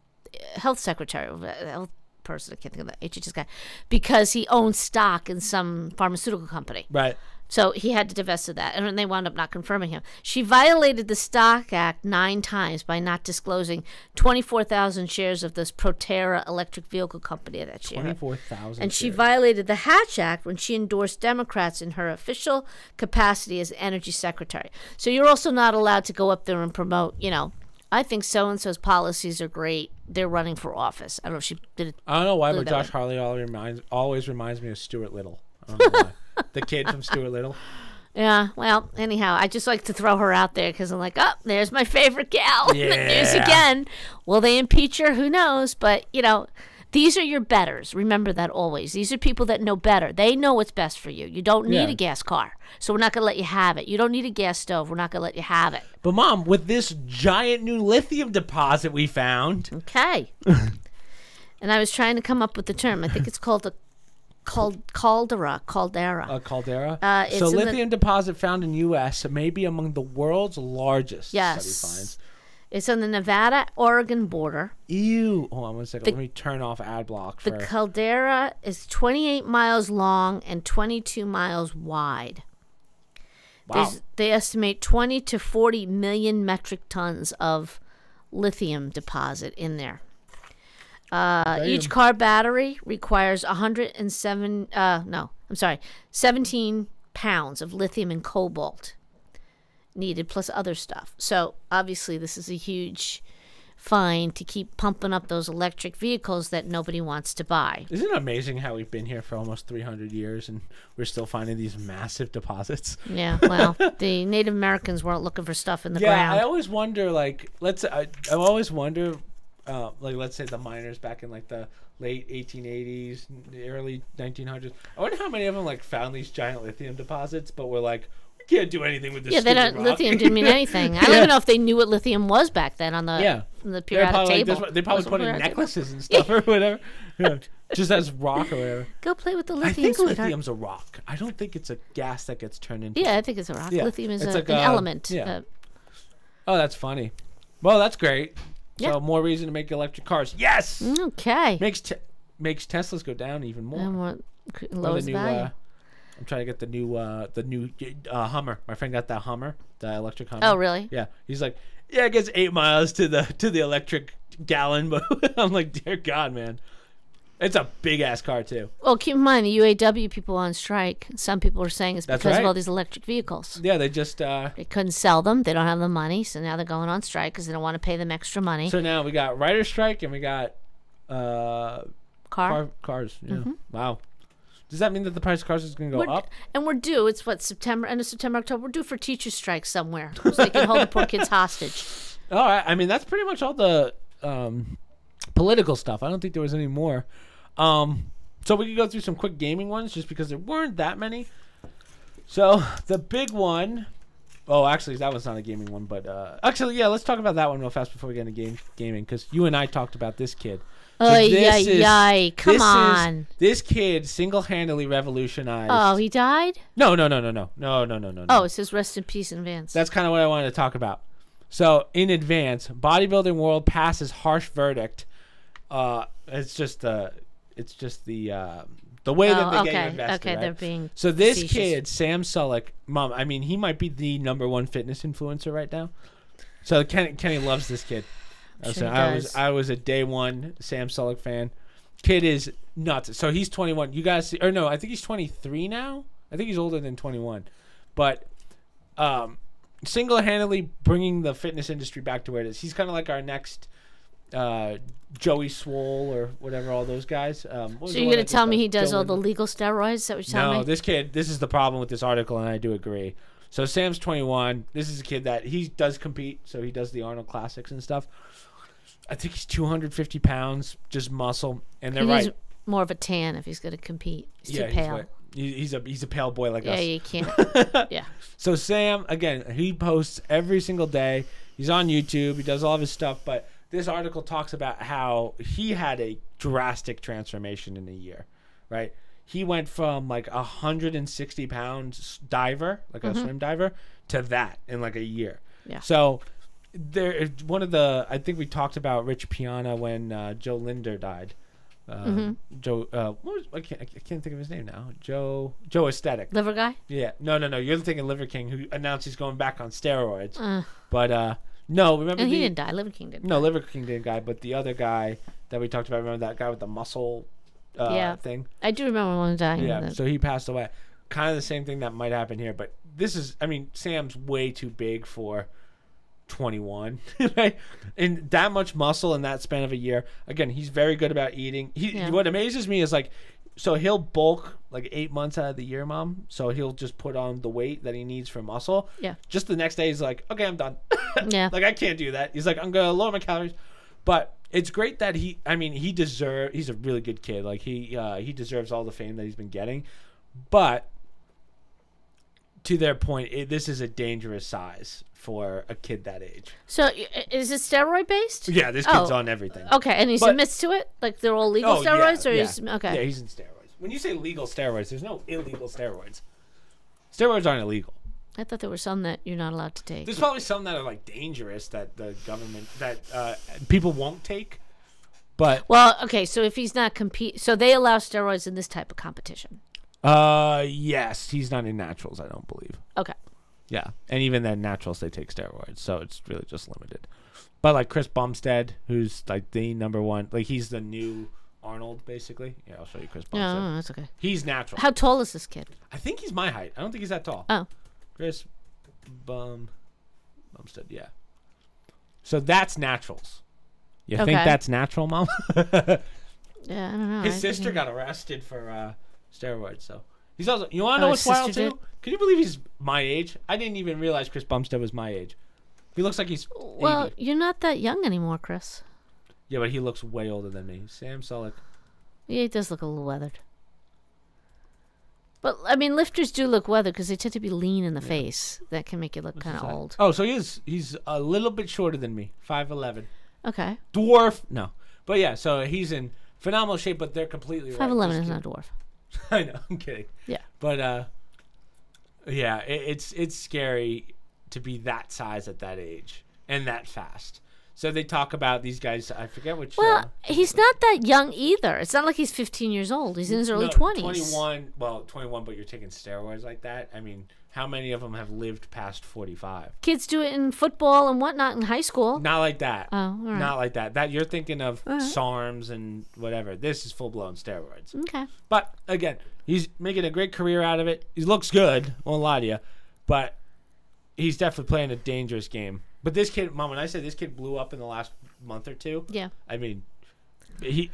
Speaker 1: secretary, health person, I can't think of the HHS guy, because he owned stock in some pharmaceutical company.
Speaker 2: Right.
Speaker 1: So he had to divest of that, and they wound up not confirming him. She violated the Stock Act 9 times by not disclosing 24,000 shares of this Proterra electric vehicle company that she had.
Speaker 2: 24,000
Speaker 1: And she violated the Hatch Act when she endorsed Democrats in her official capacity as energy secretary. So you're also not allowed to go up there and promote, I think so-and-so's policies are great. They're running for office. I don't know if she did it.
Speaker 2: I don't know why, but Josh Harley always reminds me of Stuart Little. I don't know why. The kid from Stuart Little.
Speaker 1: Yeah, well, anyhow, I just like to throw her out there because I'm like, oh, there's my favorite gal in the news again. Will they impeach her? Who knows? But, these are your betters. Remember that always. These are people that know better. They know what's best for you. You don't need a gas car, so we're not going to let you have it. You don't need a gas stove. We're not going to let you have it.
Speaker 2: But, Mom, with this giant new lithium deposit we found.
Speaker 1: Okay. And I was trying to come up with the term. I think it's called a caldera.
Speaker 2: A caldera?
Speaker 1: So
Speaker 2: lithium deposit found in U.S. may be among the world's largest.
Speaker 1: Yes.
Speaker 2: Study finds.
Speaker 1: It's on the Nevada-Oregon border.
Speaker 2: Ew. Hold on 1 second. Let me turn off ad block.
Speaker 1: The caldera is 28 miles long and 22 miles wide.
Speaker 2: Wow.
Speaker 1: They estimate 20 to 40 million metric tons of lithium deposit in there. Each car battery requires 17 pounds of lithium and cobalt needed, plus other stuff. So obviously this is a huge find to keep pumping up those electric vehicles that nobody wants to buy.
Speaker 2: Isn't it amazing how we've been here for almost 300 years and we're still finding these massive deposits?
Speaker 1: Yeah, well, the Native Americans weren't looking for stuff in the ground.
Speaker 2: Yeah, I always wonder, let's say the miners back in the late 1880s, the early 1900s. I wonder how many of them found these giant lithium deposits, but were like, we can't do anything with this. Yeah,
Speaker 1: lithium didn't mean anything. I don't even know if they knew what lithium was back then on the periodic table.
Speaker 2: They probably put in necklaces and stuff or whatever. Yeah, just as rock or whatever.
Speaker 1: Go play with the lithium.
Speaker 2: I think
Speaker 1: sweetheart.
Speaker 2: lithium's a rock. I don't think it's a gas that gets turned into.
Speaker 1: Yeah, I think it's a rock. Yeah. Lithium is an element.
Speaker 2: Yeah. Oh, that's funny. Well, that's great. So more reason to make electric cars. Yes.
Speaker 1: Okay.
Speaker 2: Makes Teslas go down even more.
Speaker 1: And what lowers the value.
Speaker 2: I'm trying to get the new Hummer. My friend got that Hummer, the electric Hummer.
Speaker 1: Oh, really?
Speaker 2: Yeah. He's like, yeah, it gets 8 miles to the electric gallon, but I'm like, dear God, man. It's a big ass car too.
Speaker 1: Well, keep in mind the UAW people on strike. Some people are saying it's because of all these electric vehicles.
Speaker 2: Yeah, they just
Speaker 1: they couldn't sell them. They don't have the money, so now they're going on strike because they don't want to pay them extra money.
Speaker 2: So now we got writer's strike and we got cars. Yeah. Mm-hmm. Wow. Does that mean that the price of cars is going to go up?
Speaker 1: And we're due. It's what, end of September, October. We're due for teacher strike somewhere, so they can hold the poor kids hostage.
Speaker 2: All right. I mean, that's pretty much all the political stuff. I don't think there was any more. So we could go through some quick gaming ones just because there weren't that many. So the big one. Oh, actually, that was not a gaming one, but actually, yeah, let's talk about that one real fast before we get into gaming, because you and I talked about this kid. So
Speaker 1: Come on.
Speaker 2: This kid single-handedly revolutionized.
Speaker 1: Oh, he died?
Speaker 2: No.
Speaker 1: Oh, it says rest in peace in advance.
Speaker 2: That's kind of what I wanted to talk about. So, in advance, bodybuilding world passes harsh verdict. It's just the way that they get invested.
Speaker 1: Okay,
Speaker 2: right?
Speaker 1: they're being
Speaker 2: So this
Speaker 1: facetious.
Speaker 2: kid, Sam Sulek, Mom, I mean, he might be the #1 fitness influencer right now. So Kenny loves this kid. I was a day one Sam Sulek fan. Kid is nuts. So he's 21. You guys see, or no, I think he's 23 now. I think he's older than 21. But single-handedly bringing the fitness industry back to where it is. He's kind of like our next Joey Swole or whatever, all those guys.
Speaker 1: So you're going to tell me he does all the legal steroids? Is that what you're telling me?
Speaker 2: No, this kid, this is the problem with this article, and I do agree. So Sam's 21. This is a kid that he does compete, so he does the Arnold Classics and stuff. I think he's 250 pounds, just muscle, and they're right.
Speaker 1: He's more of a tan if he's going to compete. He's too pale.
Speaker 2: He's a pale boy like us.
Speaker 1: Yeah, you can't. Yeah.
Speaker 2: So Sam, again, he posts every single day. He's on YouTube. He does all of his stuff, but this article talks about how he had a drastic transformation in a year, right? He went from like 160 pounds diver, like a swim diver, to that in like a year. Yeah. So I think we talked about Rich Piana when Joe Linder died. Joe, I can't think of his name now. Joe Aesthetic.
Speaker 1: Liver guy?
Speaker 2: Yeah. No. You're thinking Liver King, who announced he's going back on steroids. But no, remember?
Speaker 1: And he didn't die. Liver King didn't.
Speaker 2: No, Liver King didn't die. But the other guy that we talked about, remember that guy with the muscle thing?
Speaker 1: I do remember one dying.
Speaker 2: Yeah. So he passed away. Kind of the same thing that might happen here, but this is. I mean, Sam's way too big for 21, right? And that much muscle in that span of a year. Again, he's very good about eating. What amazes me is like, so he'll bulk like 8 months out of the year, Mom. So he'll just put on the weight that he needs for muscle. Yeah. Just the next day, he's like, okay, I'm done. Yeah. Like I can't do that. He's like, I'm gonna lower my calories. But it's great that he's a really good kid. Like he deserves all the fame that he's been getting. But to their point, this is a dangerous size for a kid that age.
Speaker 1: So is it steroid based?
Speaker 2: Yeah, this kid's on everything.
Speaker 1: Okay, and he submits to it? Like they're all legal steroids? Okay.
Speaker 2: Yeah, he's in steroids. When you say legal steroids, there's no illegal steroids. Steroids aren't illegal.
Speaker 1: I thought there were some that you're not allowed to take.
Speaker 2: There's probably some that are like dangerous that the government, that people won't take. But
Speaker 1: okay, so if he's not so they allow steroids in this type of competition.
Speaker 2: Yes, he's not in naturals, I don't believe.
Speaker 1: Okay.
Speaker 2: Yeah, and even then naturals they take steroids, so it's really just limited. But like Chris Bumstead, who's like the #1, like he's the new Arnold basicad. Yeah, I'll show you Chris Bumstead.
Speaker 1: No, that's okay.
Speaker 2: He's natural.
Speaker 1: How tall is this kid?
Speaker 2: I think he's my height. I don't think he's that tall.
Speaker 1: Oh.
Speaker 2: Chris Bumstead, yeah. So that's naturals. You think that's natural, Mom?
Speaker 1: Yeah, I don't know.
Speaker 2: His sister got arrested for steroids, so he's also. You want to know what's wild too? Did? Can you believe he's my age? I didn't even realize Chris Bumstead was my age. He looks like he's 80.
Speaker 1: You're not that young anymore, Chris.
Speaker 2: Yeah, but he looks way older than me. Sam Sulek.
Speaker 1: Yeah, he does look a little weathered. But I mean, lifters do look weathered because they tend to be lean in the face. That can make you look kind of old.
Speaker 2: Oh, so he's a little bit shorter than me, 5'11".
Speaker 1: Okay.
Speaker 2: Dwarf? No, but yeah. So he's in phenomenal shape, but they're completely
Speaker 1: 5'11" is not a dwarf.
Speaker 2: I know. I'm kidding.
Speaker 1: Yeah.
Speaker 2: But yeah, it's scary to be that size at that age and that fast. So they talk about these guys. I forget which.
Speaker 1: Well, he's not that young either. It's not like he's 15 years old. He's in his early 20s.
Speaker 2: 21. Well, 21, but you're taking steroids like that. I mean, how many of them have lived past 45?
Speaker 1: Kids do it in football and whatnot in high school.
Speaker 2: Not like that.
Speaker 1: Oh, all right.
Speaker 2: Not like that. That you're thinking of SARMs and whatever. This is full blown steroids.
Speaker 1: Okay.
Speaker 2: But again, he's making a great career out of it. He looks good. Won't lie to you, but he's definitely playing a dangerous game. But this kid, Mom, when I say this kid blew up in the last month or two,
Speaker 1: yeah,
Speaker 2: I mean,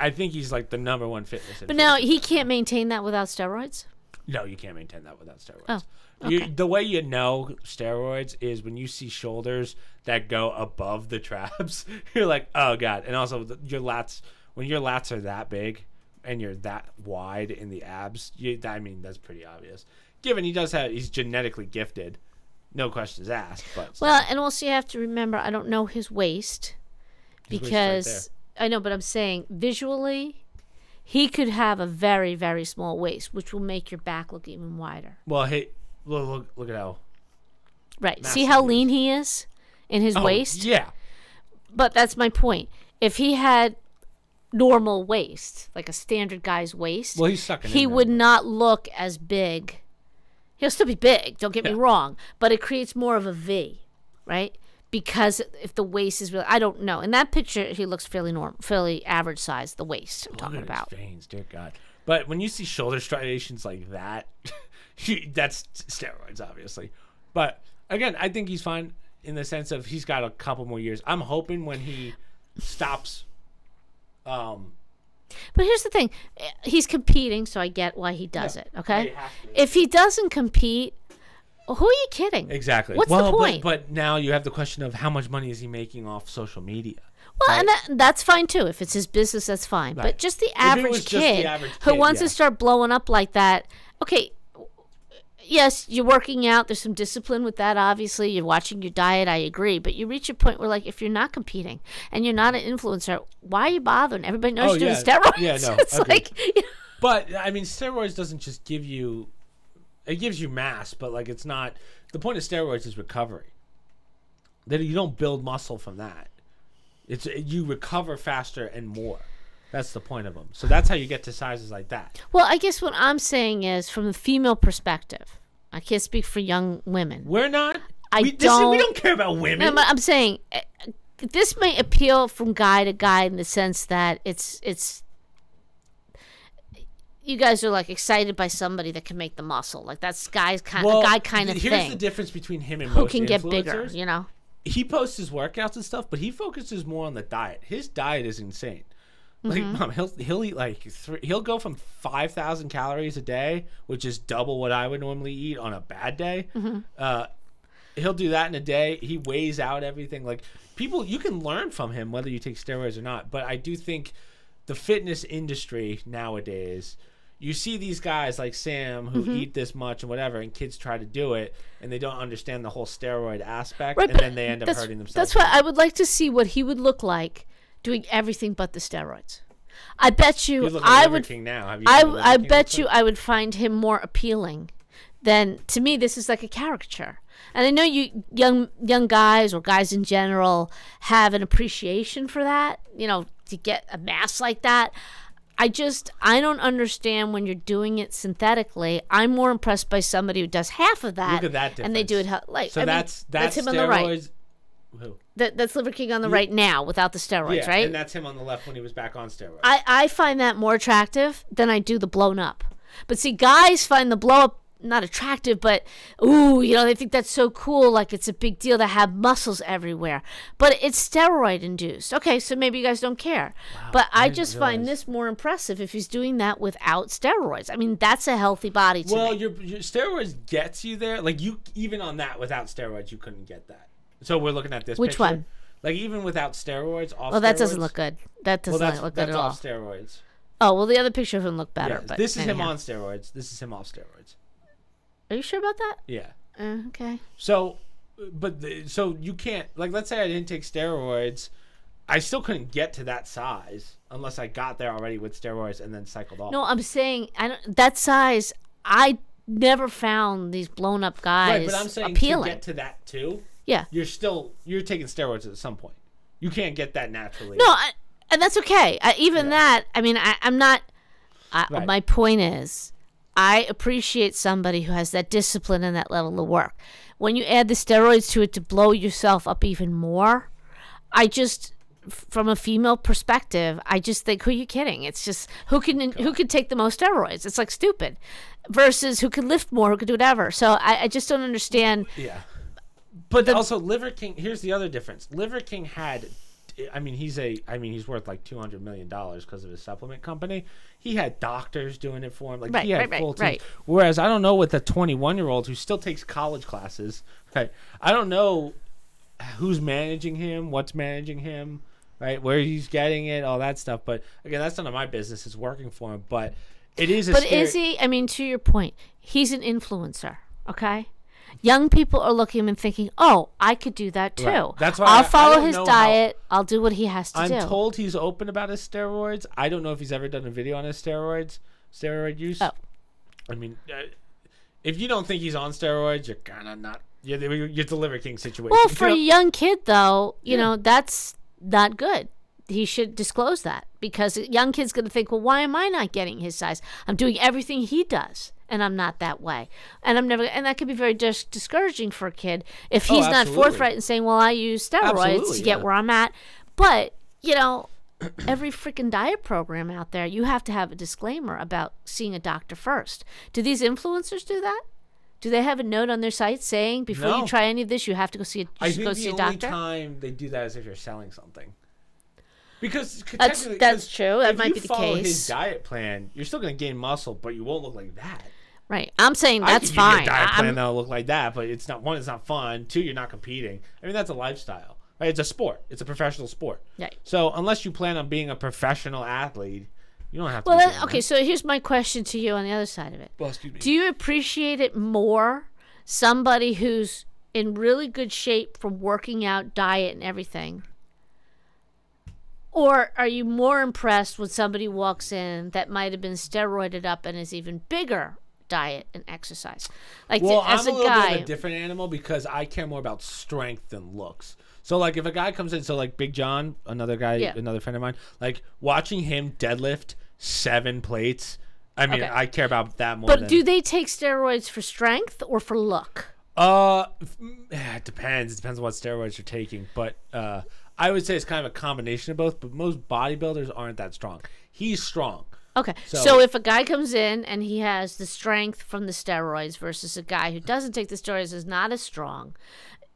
Speaker 2: I think he's like the #1 fitness.
Speaker 1: But now he can't maintain that without steroids.
Speaker 2: No, you can't maintain that without steroids.
Speaker 1: Oh, okay.
Speaker 2: The way you know steroids is when you see shoulders that go above the traps. You're like, oh god. And also your lats, when your lats are that big and you're that wide in the abs, I mean that's pretty obvious. Given he's genetically gifted, no questions asked. But
Speaker 1: well, and also you have to remember, I don't know his waist because I know, but I'm saying visually. He could have a very, very small waist, which will make your back look even wider.
Speaker 2: Well, hey, look at how.
Speaker 1: Right. See how lean he is in his waist?
Speaker 2: Yeah.
Speaker 1: But that's my point. If he had normal waist, like a standard guy's waist,
Speaker 2: well, he's sucking
Speaker 1: he would not look as big. He'll still be big, don't get me wrong, but it creates more of a V, right? Because if the waist is really, I don't know. In that picture, he looks fairly normal, fairly average size. The waist I'm talking about.
Speaker 2: His veins, dear God. But when you see shoulder striations like that, that's steroids, obviously. But again, I think he's fine in the sense of he's got a couple more years. I'm hoping when he stops.
Speaker 1: But here's the thing: he's competing, so I get why he does it. Okay, if he doesn't compete. Who are you kidding?
Speaker 2: Exactly.
Speaker 1: What's the point?
Speaker 2: But now you have the question of how much money is he making off social media?
Speaker 1: Well,
Speaker 2: right?
Speaker 1: and that's fine too. If it's his business, that's fine. Right. But just the average kid who wants to start blowing up like that, okay, yes, you're working out. There's some discipline with that, obviously. You're watching your diet. I agree. But you reach a point where, like, if you're not competing and you're not an influencer, why are you bothering? Everybody knows you're doing steroids.
Speaker 2: Yeah, no,
Speaker 1: it's like, you know.
Speaker 2: But, I mean, steroids doesn't just give you... It gives you mass, but like it's not. The point of steroids is recovery. That you don't build muscle from that. You recover faster and more. That's the point of them. So that's how you get to sizes like that.
Speaker 1: Well, I guess what I'm saying is from the female perspective. I can't speak for young women.
Speaker 2: We're not.
Speaker 1: We
Speaker 2: we don't care about women.
Speaker 1: No, I'm saying this may appeal from guy to guy in the sense that it's. You guys are like excited by somebody that can make the muscle, like that's guy kind of thing.
Speaker 2: Here's the difference between him and
Speaker 1: who
Speaker 2: most
Speaker 1: can get
Speaker 2: influencers.
Speaker 1: bigger. You know,
Speaker 2: he posts his workouts and stuff, but he focuses more on the diet. His diet is insane. Like, Mom, he'll eat like he'll go from 5,000 calories a day, which is double what I would normally eat on a bad day. He'll do that in a day. He weighs out everything. Like people, you can learn from him whether you take steroids or not. But I do think the fitness industry nowadays. You see these guys like Sam who eat this much and whatever, and kids try to do it, and they don't understand the whole steroid aspect, and then they end up hurting themselves.
Speaker 1: That's why I would like to see what he would look like doing everything but the steroids. I bet you I would. I bet you I would find him more appealing than to me. This is like a caricature, and I know you young guys or guys in general have an appreciation for that. You know, to get a mass like that. I don't understand when you're doing it synthetically. I'm more impressed by somebody who does half of that.
Speaker 2: Look at that difference.
Speaker 1: And they do it like
Speaker 2: so. That's
Speaker 1: him on the right. Who? That's Liver King on the right now without the steroids, right?
Speaker 2: And that's him on the left when he was back on steroids.
Speaker 1: I find that more attractive than I do the blown up. But see, guys find the blow up not attractive, but ooh, you know, they think that's so cool, like it's a big deal to have muscles everywhere. But it's steroid induced. Okay, so maybe you guys don't care. Wow, but I just find this more impressive if he's doing that without steroids. I mean, that's a healthy body to me.
Speaker 2: Well, your steroids gets you there. Like you, even on that without steroids, you couldn't get that. So we're looking at this.
Speaker 1: Which
Speaker 2: picture.
Speaker 1: One?
Speaker 2: Like even without steroids, off.
Speaker 1: Well, that doesn't look good. That doesn't look good at all.
Speaker 2: That's off steroids.
Speaker 1: Oh well, the other picture of him looked better.
Speaker 2: Yeah,
Speaker 1: but
Speaker 2: this is him on steroids. This is him off steroids.
Speaker 1: Are you sure about that?
Speaker 2: Yeah.
Speaker 1: Okay.
Speaker 2: So, so you can't, like, let's say I didn't take steroids, I still couldn't get to that size unless I got there already with steroids and then cycled off.
Speaker 1: No, I'm saying that size. I never found these blown up guys
Speaker 2: right, but I'm saying
Speaker 1: appealing.
Speaker 2: To get to that too.
Speaker 1: Yeah.
Speaker 2: You're taking steroids at some point. You can't get that naturally.
Speaker 1: No, and that's okay. That. I mean, I'm not. Right. My point is. I appreciate somebody who has that discipline and that level of work. When you add the steroids to it to blow yourself up even more, from a female perspective, I just think, who are you kidding? It's just who can take the most steroids? It's like stupid. Versus who can lift more, who can do whatever. So I just don't understand.
Speaker 2: Yeah. But also Liver King, here's the other difference. Liver King had I mean, he's worth like $200 million because of his supplement company. He had doctors doing it for him. Like he had full teams.
Speaker 1: Right.
Speaker 2: Whereas I don't know with the 21-year-old who still takes college classes. Right. I don't know who's managing him, what's managing him, right? Where he's getting it, all that stuff. But again, that's none of my business. It's working for him. But it is. But
Speaker 1: is he? I mean, to your point, he's an influencer. Okay. Young people are looking and thinking, "Oh, I could do that too.
Speaker 2: Right. That's why
Speaker 1: I'll follow his diet. I'll do what he has to do."
Speaker 2: I'm told he's open about his steroids. I don't know if he's ever done a video on his steroid use.
Speaker 1: Oh.
Speaker 2: I mean, if you don't think he's on steroids, you're kind of not. You're the Liver King situation.
Speaker 1: Well, for a young kid, though, you know, that's not good. He should disclose that, because a young kid's going to think, well, why am I not getting his size? I'm doing everything he does, and I'm not that way. And and that could be very discouraging for a kid if he's not forthright and saying, well, I use steroids to get where I'm at. But, you know, every freaking diet program out there, you have to have a disclaimer about seeing a doctor first. Do these influencers do that? Do they have a note on their site saying, before you try any of this, you have to go see a doctor?
Speaker 2: I think the only time they do that is if you're selling something. Because
Speaker 1: that's true. That might be the case. If you follow
Speaker 2: his diet plan, you're still going to gain muscle, but you won't look like that.
Speaker 1: Right. I'm saying that's fine.
Speaker 2: I can give you a diet plan that'll look like that, but it's not. One, it's not fun. Two, you're not competing. I mean, that's a lifestyle. Right? It's a sport. It's a professional sport.
Speaker 1: Right.
Speaker 2: So unless you plan on being a professional athlete, you don't have to.
Speaker 1: Well, okay. So here's my question to you on the other side of it.
Speaker 2: Well, excuse me.
Speaker 1: Do you appreciate it more, somebody who's in really good shape from working out, diet, and everything? Or are you more impressed when somebody walks in that might have been steroided up and is even bigger diet and exercise? Like,
Speaker 2: well,
Speaker 1: as
Speaker 2: I'm a
Speaker 1: a
Speaker 2: little
Speaker 1: guy,
Speaker 2: bit of a different animal because I care more about strength than looks. So, like, if a guy comes in, so like Big John, another guy, another friend of mine, like watching him deadlift 7 plates. I mean, I care about that more.
Speaker 1: But do they take steroids for strength or for look?
Speaker 2: It depends. It depends on what steroids you're taking, but I would say it's kind of a combination of both, but most bodybuilders aren't that strong. He's strong.
Speaker 1: Okay. So if a guy comes in and he has the strength from the steroids versus a guy who doesn't take the steroids, is not as strong,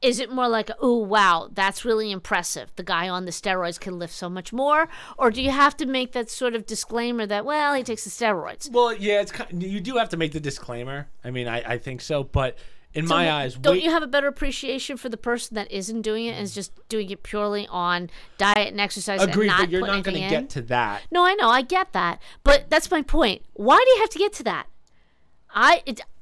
Speaker 1: is it more like, oh, wow, that's really impressive, the guy on the steroids can lift so much more? Or do you have to make that sort of disclaimer that, well, he takes the steroids?
Speaker 2: Well, yeah, you do have to make the disclaimer. I mean, I think so, but in my eyes,
Speaker 1: don't you have a better appreciation for the person that isn't doing it and is just doing it purely on diet and exercise?
Speaker 2: Agreed,
Speaker 1: and not
Speaker 2: but you're not
Speaker 1: going to
Speaker 2: get to that.
Speaker 1: No, I know, I get that, but that's my point. Why do you have to get to that?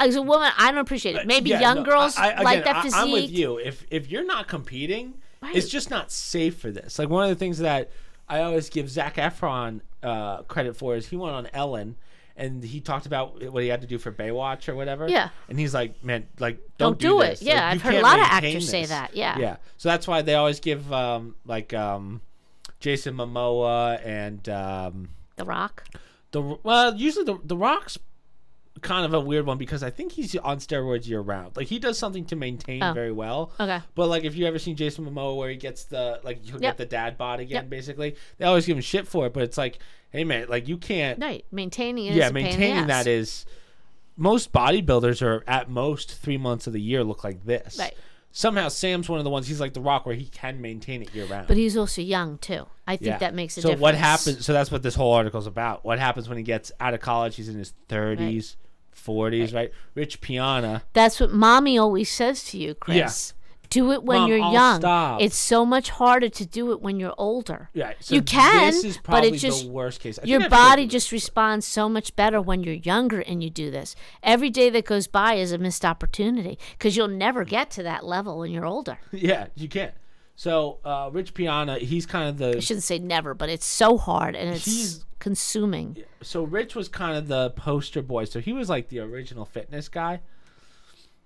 Speaker 1: As a woman, I don't appreciate it. Maybe young girls like that physique.
Speaker 2: I'm with you. If you're not competing, it's just not safe for this. Like, one of the things that I always give Zac Efron credit for is he went on Ellen. And he talked about what he had to do for Baywatch or whatever.
Speaker 1: Yeah.
Speaker 2: And he's like, man, like,
Speaker 1: don't
Speaker 2: do
Speaker 1: it.
Speaker 2: this.
Speaker 1: Yeah,
Speaker 2: like,
Speaker 1: I've heard a lot of actors say that. Yeah.
Speaker 2: Yeah. So that's why they always give Jason Momoa and
Speaker 1: The Rock.
Speaker 2: Usually the Rock's kind of a weird one because I think he's on steroids year round. Like, he does something to maintain very well.
Speaker 1: Okay.
Speaker 2: But like, if you ever seen Jason Momoa where he gets he'll get the dad bod again, basically. They always give him shit for it, but it's like, hey man, like, you can't.
Speaker 1: Right, maintaining it.
Speaker 2: Maintaining that is. Most bodybuilders are at most 3 months of the year look like this.
Speaker 1: Right.
Speaker 2: Somehow Sam's one of the ones. He's like The Rock, where he can maintain it year round.
Speaker 1: But he's also young too. I think that makes a difference.
Speaker 2: So what happens? So that's what this whole article's about. What happens when he gets out of college? He's in his 30s, 40s, right? Rich Piana.
Speaker 1: That's what mommy always says to you, Chris. Yeah. Do it when you're young.
Speaker 2: Stop.
Speaker 1: It's so much harder to do it when you're older.
Speaker 2: Yeah, so
Speaker 1: you can,
Speaker 2: this is probably
Speaker 1: but it's just
Speaker 2: the worst case.
Speaker 1: Your body just responds so much better when you're younger and you do this. Every day that goes by is a missed opportunity because you'll never get to that level when you're older.
Speaker 2: Yeah, you can't. So Rich Piana, he's kind of the.
Speaker 1: I shouldn't say never, but it's so hard and it's consuming.
Speaker 2: So Rich was kind of the poster boy. So he was like the original fitness guy.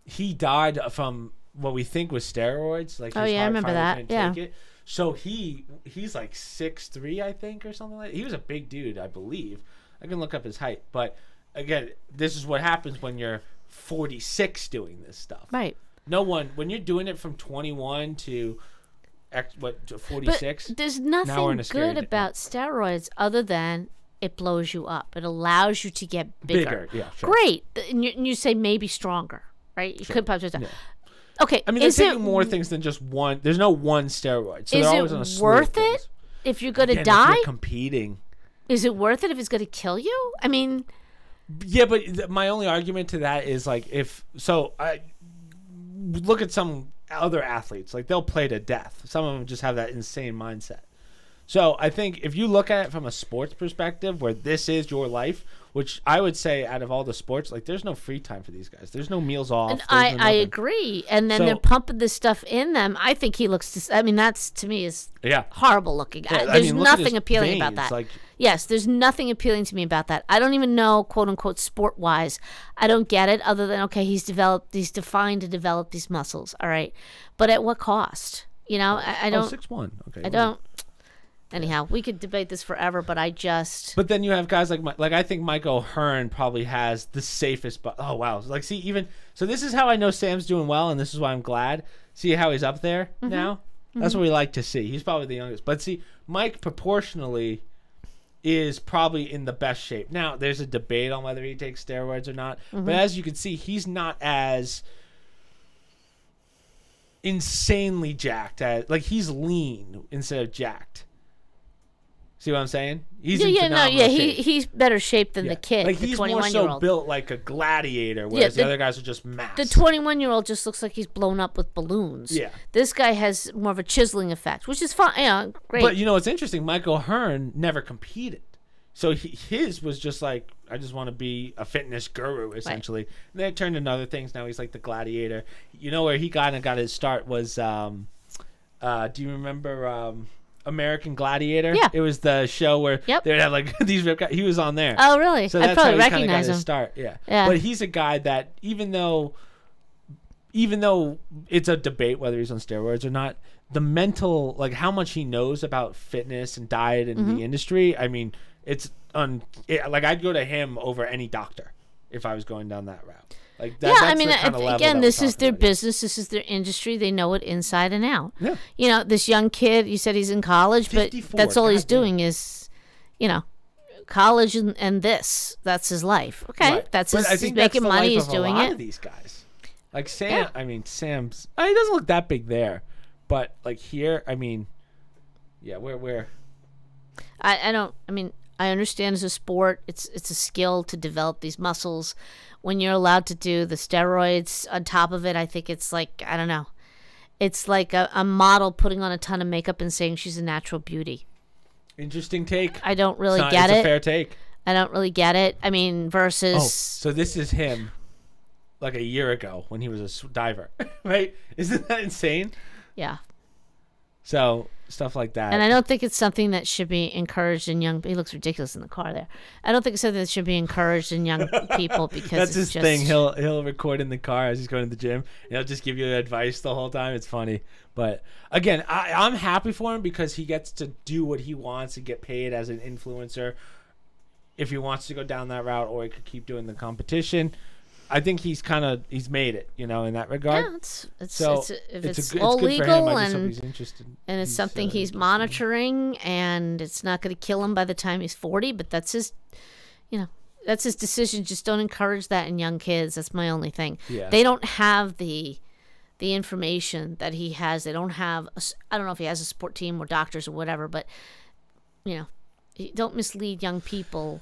Speaker 2: He died from what we think was steroids. Like,
Speaker 1: I remember that. Yeah.
Speaker 2: Take it. So he's like 6'3", I think, or something like that. He was a big dude, I believe. I can look up his height. But again, this is what happens when you're 46 doing this stuff.
Speaker 1: Right.
Speaker 2: When you're doing it from 21 to 46.
Speaker 1: But there's nothing good about steroids other than it blows you up. It allows you to get bigger.
Speaker 2: Yeah, sure.
Speaker 1: Great. And you say maybe stronger, right? You could probably Okay,
Speaker 2: I mean, they're taking more things than just one. There's no one steroid, so
Speaker 1: is
Speaker 2: they're always on a
Speaker 1: it
Speaker 2: slew
Speaker 1: worth
Speaker 2: of things.
Speaker 1: it if you're going to
Speaker 2: If
Speaker 1: die?
Speaker 2: you're competing.
Speaker 1: Is it worth it if it's going to kill you? I mean,
Speaker 2: yeah, but my only argument to that is like I look at some other athletes, like they'll play to death. Some of them just have that insane mindset. So I think if you look at it from a sports perspective, where this is your life, which I would say out of all the sports, like there's no free time for these guys. There's no meals off.
Speaker 1: and I agree. And then they're pumping this stuff in them. I think he looks. I mean, that's to me is horrible looking.
Speaker 2: Yeah,
Speaker 1: there's nothing appealing about that.
Speaker 2: Like,
Speaker 1: yes, there's nothing appealing to me about that. I don't even know, quote unquote, sport wise. I don't get it. Other than okay, he's defined to develop these muscles. All right, but at what cost? You know, I don't.
Speaker 2: 6'1". Okay,
Speaker 1: I don't. Anyhow, we could debate this forever, but I just.
Speaker 2: But then you have guys like I think Michael Hearn probably has the safest. Oh wow! Like see even so this is how I know Sam's doing well, and this is why I'm glad. See how he's up there now. That's what we like to see. He's probably the youngest, but see Mike proportionally is probably in the best shape. Now there's a debate on whether he takes steroids or not, but as you can see, he's not as insanely jacked as like he's lean instead of jacked. See what I'm saying? He's in phenomenal shape.
Speaker 1: He's better shape than the kid.
Speaker 2: Like
Speaker 1: the
Speaker 2: he's more
Speaker 1: 21-year-old.
Speaker 2: so built like a gladiator, whereas the other guys are just mass.
Speaker 1: The 21-year-old just looks like he's blown up with balloons.
Speaker 2: Yeah.
Speaker 1: This guy has more of a chiseling effect, which is fine. Yeah, great.
Speaker 2: But you know what's interesting? Michael Hearn never competed, so his was just like I just want to be a fitness guru essentially. Right. And then it turned into other things. Now he's like the gladiator. You know where he got his start was. Do you remember? American Gladiator.
Speaker 1: Yeah,
Speaker 2: it was the show where they'd have like these rip guys. He was on there.
Speaker 1: Oh, really?
Speaker 2: So
Speaker 1: I probably recognize him.
Speaker 2: Start. Yeah, but he's a guy that even though it's a debate whether he's on steroids or not, the mental like how much he knows about fitness and diet and the industry. I mean, like I'd go to him over any doctor if I was going down that route. Like that,
Speaker 1: yeah, I mean, again, this is their business. This is their industry. They know it inside and out.
Speaker 2: Yeah.
Speaker 1: You know, this young kid, you said he's in college, but that's all he's doing is, you know, college and this. That's his life. Okay.
Speaker 2: Right.
Speaker 1: That's his, he's making money. He's doing it.
Speaker 2: Of these guys. Like Sam, I mean, Sam's, he doesn't look that big there. But like here, I mean, yeah, where?
Speaker 1: I don't, I mean, I understand it's a sport. It's a skill to develop these muscles. When you're allowed to do the steroids on top of it, I think it's like, I don't know. It's like a model putting on a ton of makeup and saying she's a natural beauty.
Speaker 2: Interesting take.
Speaker 1: I don't really get it.
Speaker 2: It's a fair take.
Speaker 1: I don't really get it. I mean, versus...
Speaker 2: Oh, so this is him like a year ago when he was a diver, right? Isn't that insane?
Speaker 1: Yeah.
Speaker 2: So... stuff like that.
Speaker 1: And I don't think it's something that should be encouraged in young. He looks ridiculous in the car there. I don't think it's something that should be encouraged in young people because
Speaker 2: that's his thing. He'll record in the car as he's going to the gym. And he'll just give you advice the whole time. It's funny, but again, I'm happy for him because he gets to do what he wants and get paid as an influencer. If he wants to go down that route, or he could keep doing the competition. I think he's made it, you know, in that regard.
Speaker 1: Yeah, it's all legal and it's something he's monitoring, and it's not going to kill him by the time he's 40. But that's his, you know, that's his decision. Just don't encourage that in young kids. That's my only thing.
Speaker 2: Yeah.
Speaker 1: They don't have the information that he has. They don't have. I don't know if he has a sport team or doctors or whatever, but you know, don't mislead young people.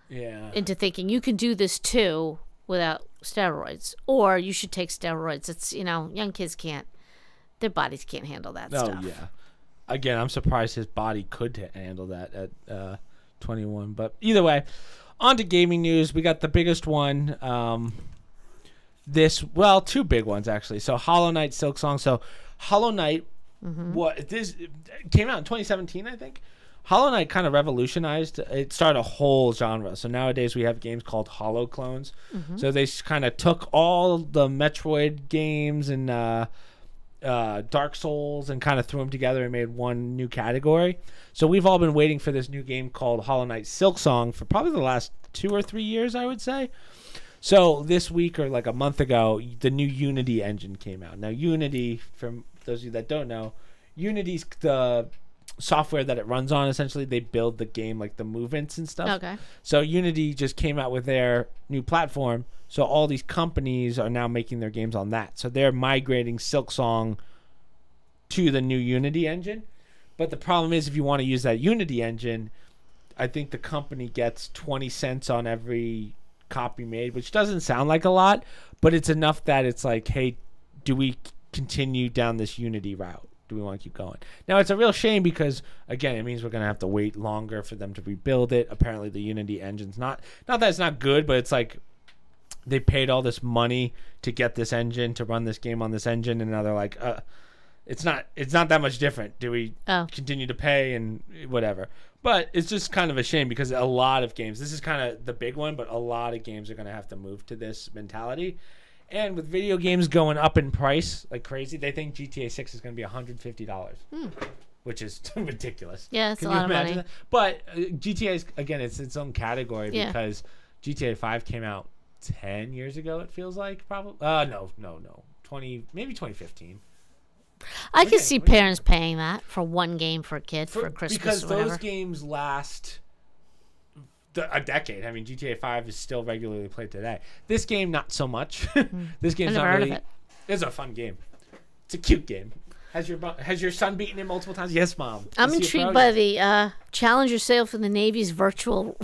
Speaker 2: Yeah.
Speaker 1: Into thinking you can do this too. Without steroids, or you should take steroids. It's, you know, young kids their bodies can't handle that stuff.
Speaker 2: Oh yeah. Again, I'm surprised his body could handle that at 21. But either way, on to gaming news. We got the biggest one. Two big ones actually. So Hallow Knight, Silksong. So Hallow Knight, this came out in 2017, I think. Hallow Knight kind of revolutionized. It started a whole genre. So nowadays we have games called Hollow clones. So they kind of took all the Metroid games and Dark Souls and kind of threw them together and made one new category. So we've all been waiting for this new game called Hallow Knight Silksong for probably the last 2 or 3 years, I would say. So this week or like a month ago, the new Unity engine came out. Now Unity, for those of you that don't know, Unity's the software that it runs on. Essentially they build the game, like the movements and stuff.
Speaker 1: Okay.
Speaker 2: So Unity just came out with their new platform, So all these companies are now making their games on that. So they're migrating Silksong to the new Unity engine. But the problem is, if you want to use that Unity engine, I think the company gets 20 cents on every copy made, which doesn't sound like a lot, but it's enough that it's like, hey, do we continue down this Unity route? Do we want to keep going? Now, it's a real shame because, again, it means we're going to have to wait longer for them to rebuild it. Apparently, the Unity engine's not that it's not good, but it's like they paid all this money to get this engine, to run this game on this engine, and now they're like, it's not that much different. Do we continue to pay and whatever? But it's just kind of a shame because a lot of games, this is kind of the big one, but a lot of games are going to have to move to this mentality. And with video games going up in price like crazy, they think GTA 6 is going to be $150, which is ridiculous.
Speaker 1: Yeah, it's a lot of money.
Speaker 2: That? But GTA is, again, it's its own category because GTA 5 came out 10 years ago, it feels like, probably. No. maybe 2015.
Speaker 1: I could see parents paying that for one game for a kid for Christmas
Speaker 2: because
Speaker 1: or whatever.
Speaker 2: Those games last a decade. I mean, GTA 5 is still regularly played today. This game, not so much. This game's not really. It's a fun game. It's a cute game. Has your son beaten it multiple times? Yes, Mom.
Speaker 1: I'm intrigued by the challenge yourself in the Navy's virtual.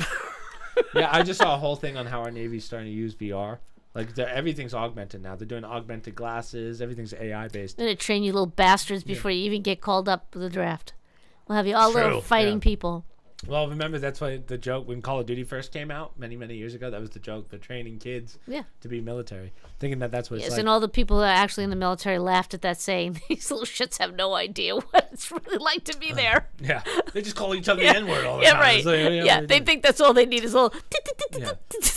Speaker 2: Yeah, I just saw a whole thing on how our Navy's starting to use VR. Like, everything's augmented now. They're doing augmented glasses. Everything's AI based.
Speaker 1: They're going to train you little bastards before you even get called up for the draft. We'll have you all little fighting people.
Speaker 2: Well, remember, that's why the joke when Call of Duty first came out many, many years ago, that was the joke. They're training kids to be military. Thinking that's what it's like.
Speaker 1: And all the people that are actually in the military laughed at that, saying, these little shits have no idea what it's really like to be there.
Speaker 2: Yeah. They just call each other the N-word all the time.
Speaker 1: Right. Like, they think that's all they need is a little...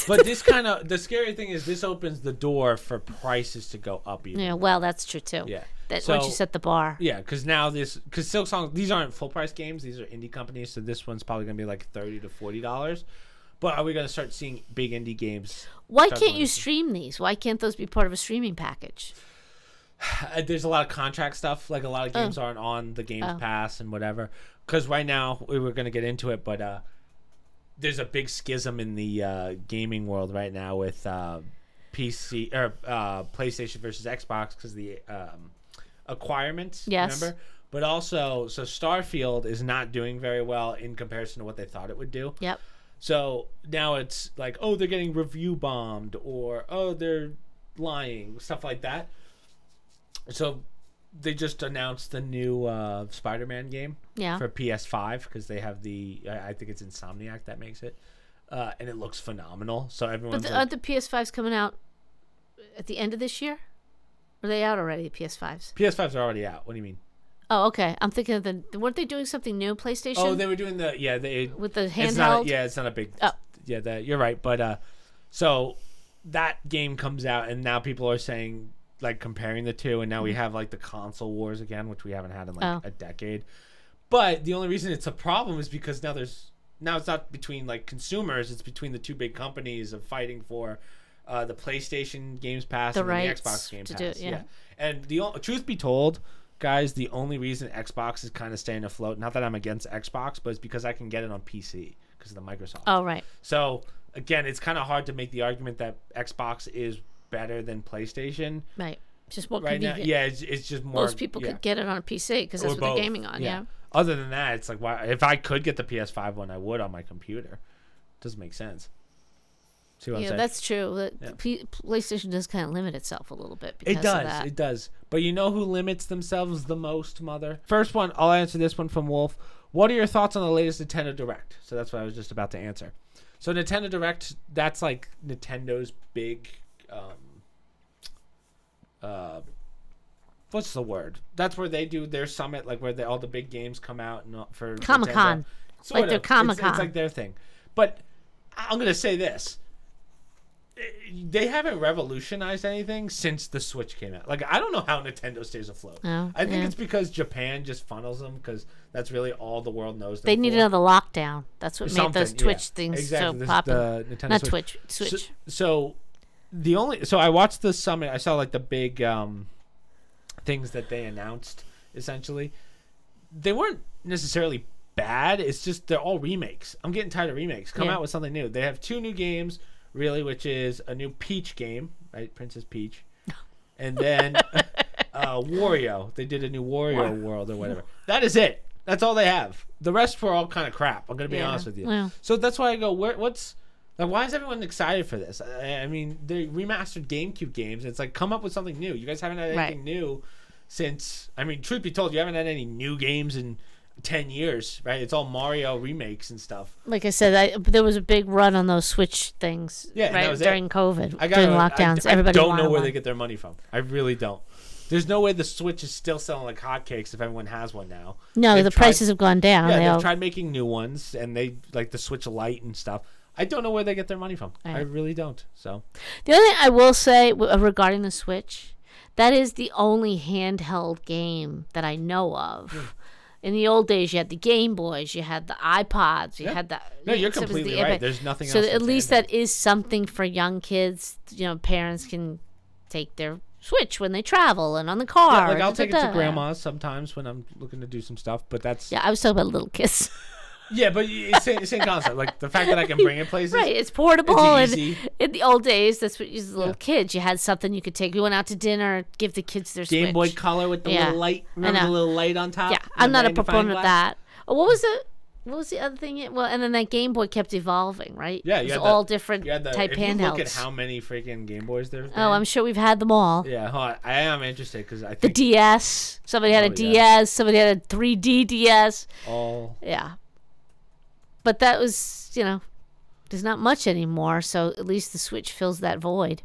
Speaker 2: But this kind of... The scary thing is this opens the door for prices to go up even.
Speaker 1: Yeah, well, that's true, too.
Speaker 2: Yeah.
Speaker 1: Once you set the bar.
Speaker 2: Yeah, because now because Silksong, these aren't full price games, these are indie companies, so this one's probably gonna be like $30 to $40. But are we gonna start seeing big indie games?
Speaker 1: Why can't you stream these? Why can't those be part of a streaming package?
Speaker 2: There's a lot of contract stuff, like a lot of games aren't on the Games Pass and whatever. Because right now we were gonna get into it, but there's a big schism in the gaming world right now with PC or PlayStation versus Xbox because the acquirements, remember? But also, so Starfield is not doing very well in comparison to what they thought it would do.
Speaker 1: Yep.
Speaker 2: So now it's like, oh, they're getting review bombed, or oh, they're lying, stuff like that. So they just announced the new Spider-Man game for PS5 because they have I think it's Insomniac that makes it, and it looks phenomenal. So everyone's
Speaker 1: but aren't the PS5s coming out at the end of this year? Are they out already, the PS5s?
Speaker 2: PS5s are already out. What do you mean?
Speaker 1: Oh, okay. I'm thinking of weren't they doing something new, PlayStation?
Speaker 2: Oh, they were doing with
Speaker 1: the handheld?
Speaker 2: It's not a big... Oh. Yeah, you're right. But, so that game comes out, and now people are saying, like, comparing the two, and now we have, like, the console wars again, which we haven't had in, like, a decade. But the only reason it's a problem is because now it's not between, like, consumers, it's between the two big companies of fighting for... the PlayStation Games Pass and the Xbox Game Pass. Yeah. And truth be told, guys, the only reason Xbox is kind of staying afloat, not that I'm against Xbox, but it's because I can get it on PC because of the Microsoft.
Speaker 1: Oh, right.
Speaker 2: So, again, it's kind of hard to make the argument that Xbox is better than PlayStation.
Speaker 1: Right. Just more
Speaker 2: right
Speaker 1: convenient.
Speaker 2: Now, yeah, it's just more...
Speaker 1: Most people could get it on a PC because that's what they're gaming on, yeah.
Speaker 2: Other than that, it's like, why, if I could get the PS5 one, I would on my computer. It doesn't make sense.
Speaker 1: Yeah, that's true. PlayStation does kind of limit itself a little bit because of that.
Speaker 2: It does. But you know who limits themselves the most, Mother? First one, I'll answer this one from Wolf. What are your thoughts on the latest Nintendo Direct? So that's what I was just about to answer. So Nintendo Direct, that's like Nintendo's big... what's the word? That's where they do their summit, like where all the big games come out and for
Speaker 1: Comic-Con. Like their Comic-Con.
Speaker 2: It's like their thing. But I'm going to say this. They haven't revolutionized anything since the Switch came out. Like, I don't know how Nintendo stays afloat.
Speaker 1: Oh,
Speaker 2: I think it's because Japan just funnels them because that's really all the world knows them
Speaker 1: They need
Speaker 2: for.
Speaker 1: another lockdown. That's what made those Twitch things so popular. Not Switch.
Speaker 2: So I watched the summit. I saw like the big things that they announced. Essentially, they weren't necessarily bad. It's just they're all remakes. I'm getting tired of remakes. Come out with something new. They have 2 new games. really, which is a new Peach game, right? Princess Peach. And then Wario. They did a new Wario World or whatever. That is it. That's all they have. The rest were all kind of crap. I'm going to be honest with you.
Speaker 1: Yeah.
Speaker 2: So that's why I go, why is everyone excited for this? I mean, they remastered GameCube games. It's like, come up with something new. You guys haven't had anything new since, I mean, truth be told, you haven't had any new games in 10 years, right? It's all Mario remakes and stuff.
Speaker 1: Like I said, there was a big run on those Switch things right during COVID, during lockdowns. Everybody
Speaker 2: I don't know where they get their money from. I really don't. There's no way the Switch is still selling like hotcakes if everyone has one now. No,
Speaker 1: the prices have gone down.
Speaker 2: Yeah, they've tried making new ones, and they like the Switch Lite and stuff. I don't know where they get their money from. Right. I really don't. So
Speaker 1: the other thing I will say regarding the Switch, that is the only handheld game that I know of. Yeah. In the old days, you had the Game Boys, you had the iPods, you had the...
Speaker 2: No, you're completely right. There's nothing else.
Speaker 1: So at least that is something for young kids. You know, parents can take their Switch when they travel and on the car.
Speaker 2: Yeah, like I'll take it to grandma's sometimes when I'm looking to do some stuff, but that's...
Speaker 1: Yeah, I was talking about little kids.
Speaker 2: Yeah, but it's same concept. Like the fact that I can bring it places.
Speaker 1: Right, it's portable. It's easy. And in the old days, that's what you as little kids. You had something you could take. We went out to dinner, give the kids their
Speaker 2: Game
Speaker 1: Switch.
Speaker 2: Boy Color with the little light. Remember the little light on top?
Speaker 1: Yeah, I'm not a proponent of that. Oh, what was the other thing? Well, and then that Game Boy kept evolving, right?
Speaker 2: Yeah,
Speaker 1: it was all different type handhelds.
Speaker 2: If you look at how many freaking Game Boys there's been.
Speaker 1: Oh, I'm sure we've had them all.
Speaker 2: Yeah, hold on. I am interested because I think
Speaker 1: the DS. Somebody had a DS. Somebody had a 3D DS. Yeah. But that was, there's not much anymore, so at least the Switch fills that void.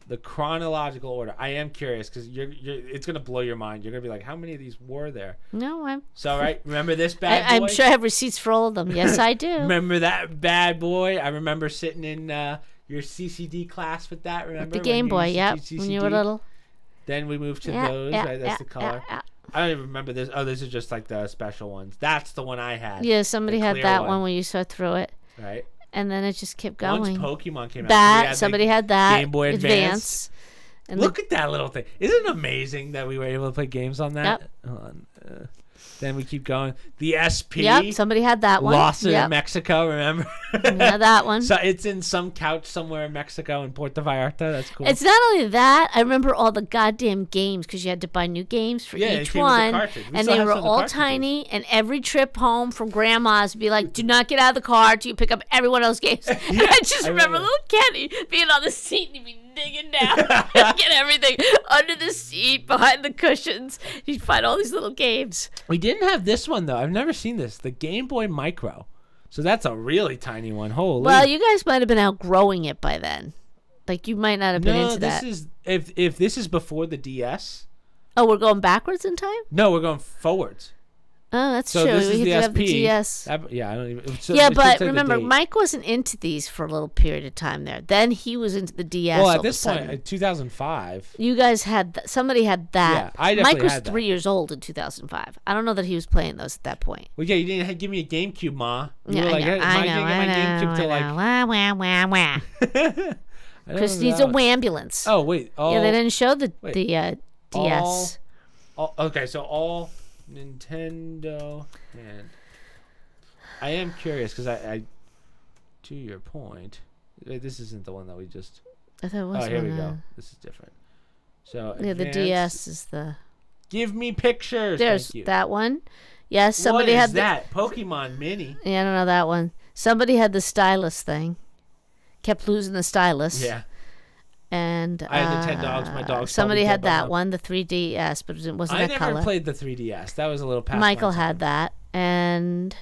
Speaker 2: The chronological order. I am curious because it's going to blow your mind. You're going to be like, how many of these were there?
Speaker 1: No, I'm...
Speaker 2: So, right, remember this bad boy?
Speaker 1: I'm sure I have receipts for all of them. Yes, I do.
Speaker 2: Remember that bad boy? I remember sitting in your CCD class with that, remember?
Speaker 1: With the Game Boy, yep, when you were little.
Speaker 2: Then we moved to those, right? That's the color. I don't even remember this. Oh, these are just like the special ones. That's the one I had.
Speaker 1: Yeah, somebody had that one when you saw through it.
Speaker 2: Right.
Speaker 1: And then it just kept going.
Speaker 2: Once Pokemon came out,
Speaker 1: somebody had that.
Speaker 2: Game Boy Advance. And look at that little thing. Isn't it amazing that we were able to play games on that?
Speaker 1: Yep.
Speaker 2: Hold on. Then we keep going. The SP.
Speaker 1: Yep, somebody had that one.
Speaker 2: Lost it in Mexico, remember?
Speaker 1: Yeah, that one.
Speaker 2: So it's in some couch somewhere in Mexico in Puerto Vallarta. That's cool.
Speaker 1: It's not only that. I remember all the goddamn games because you had to buy new games for each one. And they were all tiny. And every trip home from grandma's would be like, do not get out of the car till you pick up every one of those games. And I just remember little Kenny being on the seat and he'd be digging down and get everything under the seat, behind the cushions. You'd find all these little games.
Speaker 2: We didn't have this one, though. I've never seen this. The Game Boy Micro. So that's a really tiny one. Holy.
Speaker 1: Well, you guys might have been outgrowing it by then. Like, you might not have been into that.
Speaker 2: No, this is... If this is before the DS...
Speaker 1: Oh, we're going backwards in time?
Speaker 2: No, we're going forwards.
Speaker 1: Oh, that's
Speaker 2: so
Speaker 1: true.
Speaker 2: This is
Speaker 1: we
Speaker 2: the
Speaker 1: have
Speaker 2: SP.
Speaker 1: The DS.
Speaker 2: I don't even.
Speaker 1: But remember, Mike wasn't into these for a little period of time there. Then he was into the DS.
Speaker 2: Well, at this point, in 2005,
Speaker 1: you guys had somebody had that.
Speaker 2: Yeah, I definitely
Speaker 1: Mike was
Speaker 2: had
Speaker 1: 3 years old in 2005. I don't know that he was playing those at that point.
Speaker 2: Well, yeah, you didn't give me a GameCube, Ma. You
Speaker 1: were
Speaker 2: like, I
Speaker 1: know. Chris needs a wambulance.
Speaker 2: Oh wait.
Speaker 1: Yeah, they didn't show the DS.
Speaker 2: Okay, so all Nintendo, and I am curious because I, to your point, this isn't the one that we just.
Speaker 1: I thought it was.
Speaker 2: Oh, here we go. This is different. So
Speaker 1: yeah, the DS is the.
Speaker 2: Give me pictures.
Speaker 1: There's that one. Yes, somebody had
Speaker 2: that Pokemon Mini.
Speaker 1: Yeah, I don't know that one. Somebody had the stylus thing. Kept losing the stylus.
Speaker 2: Yeah.
Speaker 1: And
Speaker 2: I had the 10 dogs. My dogs.
Speaker 1: Somebody had that one, the 3DS, but it wasn't that color.
Speaker 2: I never played the 3DS. That was a little past.
Speaker 1: Michael had that, and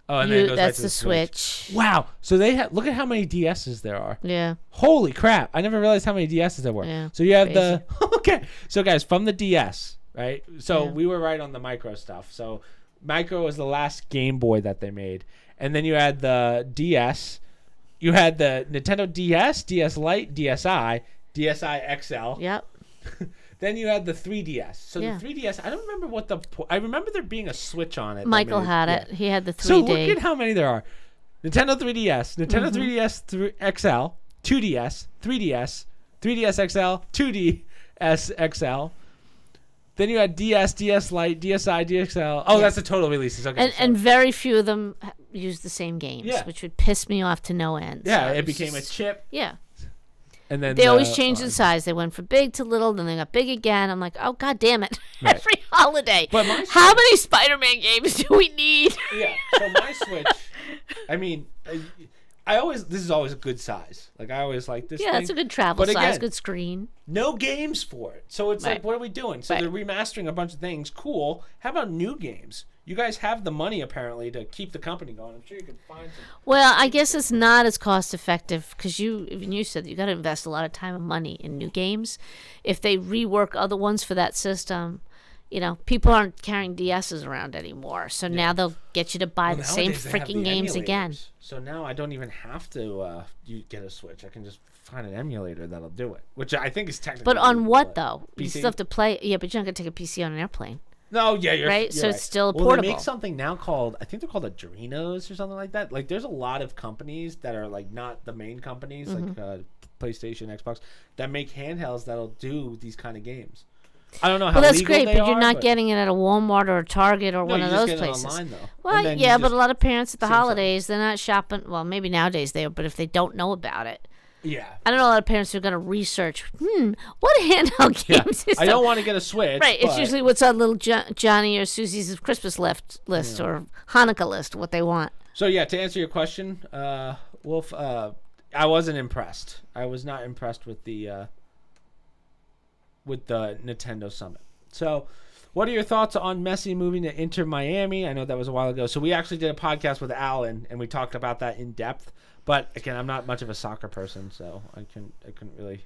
Speaker 2: then it goes
Speaker 1: that's
Speaker 2: back to
Speaker 1: the Switch.
Speaker 2: Wow! So they have. Look at how many DSs there are.
Speaker 1: Yeah.
Speaker 2: Holy crap! I never realized how many DSs there were.
Speaker 1: Yeah,
Speaker 2: so you have the okay. So guys, from the DS, right? So we were right on the Micro stuff. So Micro was the last Game Boy that they made, and then you had the DS. You had the Nintendo DS, DS Lite, DSi, DSi XL.
Speaker 1: Yep.
Speaker 2: Then you had the 3DS. So the 3DS, I don't remember I remember there being a Switch on it.
Speaker 1: Michael had it. He had the 3D.
Speaker 2: So look at how many there are. Nintendo 3DS, Nintendo 3DS XL, 2DS, 3DS, 3DS XL, 2DS XL. Then you had DS, DS Lite, DSi, DXL. Oh, that's the total releases. Okay,
Speaker 1: and very few of them, use the same games,
Speaker 2: Yeah.
Speaker 1: which would piss me off to no end.
Speaker 2: Yeah,
Speaker 1: So
Speaker 2: it
Speaker 1: was
Speaker 2: became a
Speaker 1: just-
Speaker 2: chip.
Speaker 1: Yeah.
Speaker 2: And then
Speaker 1: They always changed in size. They went from big to little, then they got big again. I'm like, oh, God damn it.
Speaker 2: Right.
Speaker 1: Every holiday.
Speaker 2: But my
Speaker 1: How many Spider-Man games do we need?
Speaker 2: Yeah, so my Switch, I mean, this is always a good size. Like, I always like this
Speaker 1: Yeah,
Speaker 2: thing.
Speaker 1: it's a good travel
Speaker 2: But
Speaker 1: size,
Speaker 2: again,
Speaker 1: good screen.
Speaker 2: no games for it. So it's
Speaker 1: Right.
Speaker 2: like, what are we doing? So
Speaker 1: Right.
Speaker 2: they're remastering a bunch of things. Cool. How about new games? You guys have the money, apparently, to keep the company going. I'm sure you can find some.
Speaker 1: Well, I guess it's not as cost effective because even you said you got to invest a lot of time and money in new games. If they rework other ones for that system, people aren't carrying DSs around anymore. So now they'll get you to buy the same
Speaker 2: Nowadays, they have
Speaker 1: freaking
Speaker 2: the
Speaker 1: games again.
Speaker 2: emulators. So now I don't even have to get a Switch. I can just find an emulator that'll do it, which I think is technically.
Speaker 1: But on
Speaker 2: legal,
Speaker 1: what
Speaker 2: but
Speaker 1: though? You
Speaker 2: PC?
Speaker 1: still have to play. Yeah, but you're not gonna take a PC on an airplane.
Speaker 2: No, yeah, you're
Speaker 1: Right?
Speaker 2: You're
Speaker 1: So
Speaker 2: right.
Speaker 1: it's still
Speaker 2: Well,
Speaker 1: portable.
Speaker 2: they make something now called, I think they're called Adrenos or something like that. Like, there's a lot of companies that are like not the main companies, like PlayStation, Xbox, that make handhelds that'll do these kind of games. I don't know how
Speaker 1: Well, that's
Speaker 2: legal
Speaker 1: great,
Speaker 2: they
Speaker 1: but you're
Speaker 2: are,
Speaker 1: not getting it at a Walmart or a Target or
Speaker 2: No,
Speaker 1: one
Speaker 2: you
Speaker 1: of
Speaker 2: just
Speaker 1: those
Speaker 2: get it
Speaker 1: places.
Speaker 2: online, though.
Speaker 1: Well,
Speaker 2: And then you
Speaker 1: yeah, but
Speaker 2: just
Speaker 1: a lot of parents at the
Speaker 2: same size.
Speaker 1: holidays, they're not shopping. Well, maybe nowadays they are, but if they don't know about it,
Speaker 2: Yeah.
Speaker 1: I don't know a lot of parents who are going to research. What handheld
Speaker 2: Yeah.
Speaker 1: games is
Speaker 2: I
Speaker 1: that?
Speaker 2: don't want to get a Switch.
Speaker 1: Right, it's
Speaker 2: but-
Speaker 1: usually what's on little Johnny or Susie's Christmas list or Hanukkah list, what they want.
Speaker 2: So, yeah, to answer your question, Wolf, I wasn't impressed. I was not impressed with the Nintendo Summit. So, what are your thoughts on Messi moving to Inter Miami? I know that was a while ago. So we actually did a podcast with Alan, and we talked about that in depth. But again, I'm not much of a soccer person, so I couldn't really.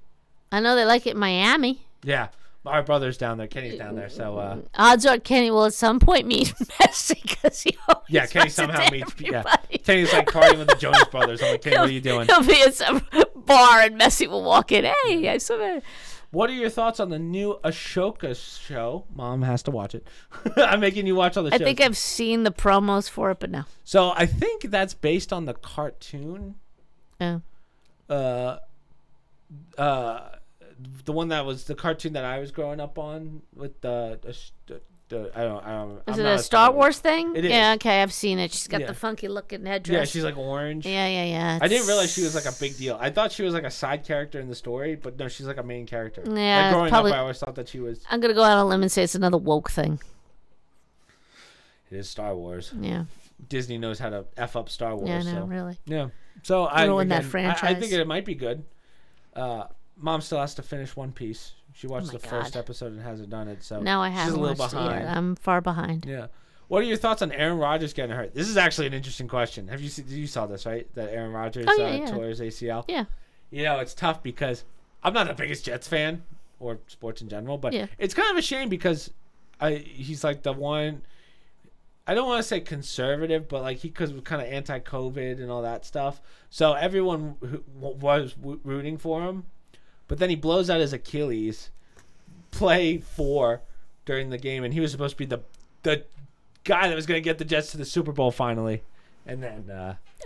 Speaker 1: I know they like it in Miami.
Speaker 2: Yeah, our brother's down there. Kenny's down there, so
Speaker 1: Odds are Kenny will at some point meet Messi because he always
Speaker 2: yeah, Kenny
Speaker 1: runs into
Speaker 2: somehow meets. Yeah,
Speaker 1: everybody.
Speaker 2: Kenny's like partying with the Jonas Brothers. I'm like, Kenny, what are you doing?
Speaker 1: He'll be at some bar and Messi will walk in. Hey, I saw that.
Speaker 2: What are your thoughts on the new Ashoka show? Mom has to watch it. I'm making you watch all the
Speaker 1: I
Speaker 2: shows.
Speaker 1: think I've seen the promos for it, but no.
Speaker 2: So I think that's based on the cartoon.
Speaker 1: Oh.
Speaker 2: The one that was the cartoon that I was growing up on with the I don't.
Speaker 1: Is
Speaker 2: I'm
Speaker 1: it
Speaker 2: not
Speaker 1: a Star Wars thing?
Speaker 2: It is.
Speaker 1: Yeah, okay, I've seen it. She's got
Speaker 2: Yeah.
Speaker 1: the funky looking headdress.
Speaker 2: Yeah, she's like orange.
Speaker 1: Yeah.
Speaker 2: I didn't realize she was like a big deal. I thought she was like a side character in the story, but no, she's like a main character.
Speaker 1: Yeah,
Speaker 2: Like growing
Speaker 1: probably-
Speaker 2: up, I always thought that she was.
Speaker 1: I'm gonna go out on a limb and say it's another woke thing.
Speaker 2: It is Star Wars.
Speaker 1: Yeah.
Speaker 2: Disney knows how to f up Star Wars.
Speaker 1: Yeah, no,
Speaker 2: so.
Speaker 1: really.
Speaker 2: Yeah. So I
Speaker 1: Ruin that
Speaker 2: I
Speaker 1: franchise.
Speaker 2: think it might be good. Mom still has to finish One Piece. She watched
Speaker 1: my
Speaker 2: the first
Speaker 1: God.
Speaker 2: episode and hasn't done it. So
Speaker 1: No, I
Speaker 2: she's
Speaker 1: haven't
Speaker 2: a little
Speaker 1: watched it
Speaker 2: behind.
Speaker 1: yet. I'm far behind.
Speaker 2: Yeah. What are your thoughts on Aaron Rodgers getting hurt? This is actually an interesting question. Have you saw this, right? That Aaron Rodgers
Speaker 1: Yeah.
Speaker 2: tore his ACL.
Speaker 1: Yeah.
Speaker 2: You know, it's tough because I'm not the biggest Jets fan or sports in general, but
Speaker 1: Yeah.
Speaker 2: it's kind of a shame because he's like the one. I don't want to say conservative, but like he was kind of anti-COVID and all that stuff. So everyone was rooting for him, but then he blows out his Achilles, play 4 during the game, and he was supposed to be the guy that was going to get the Jets to the Super Bowl finally, and then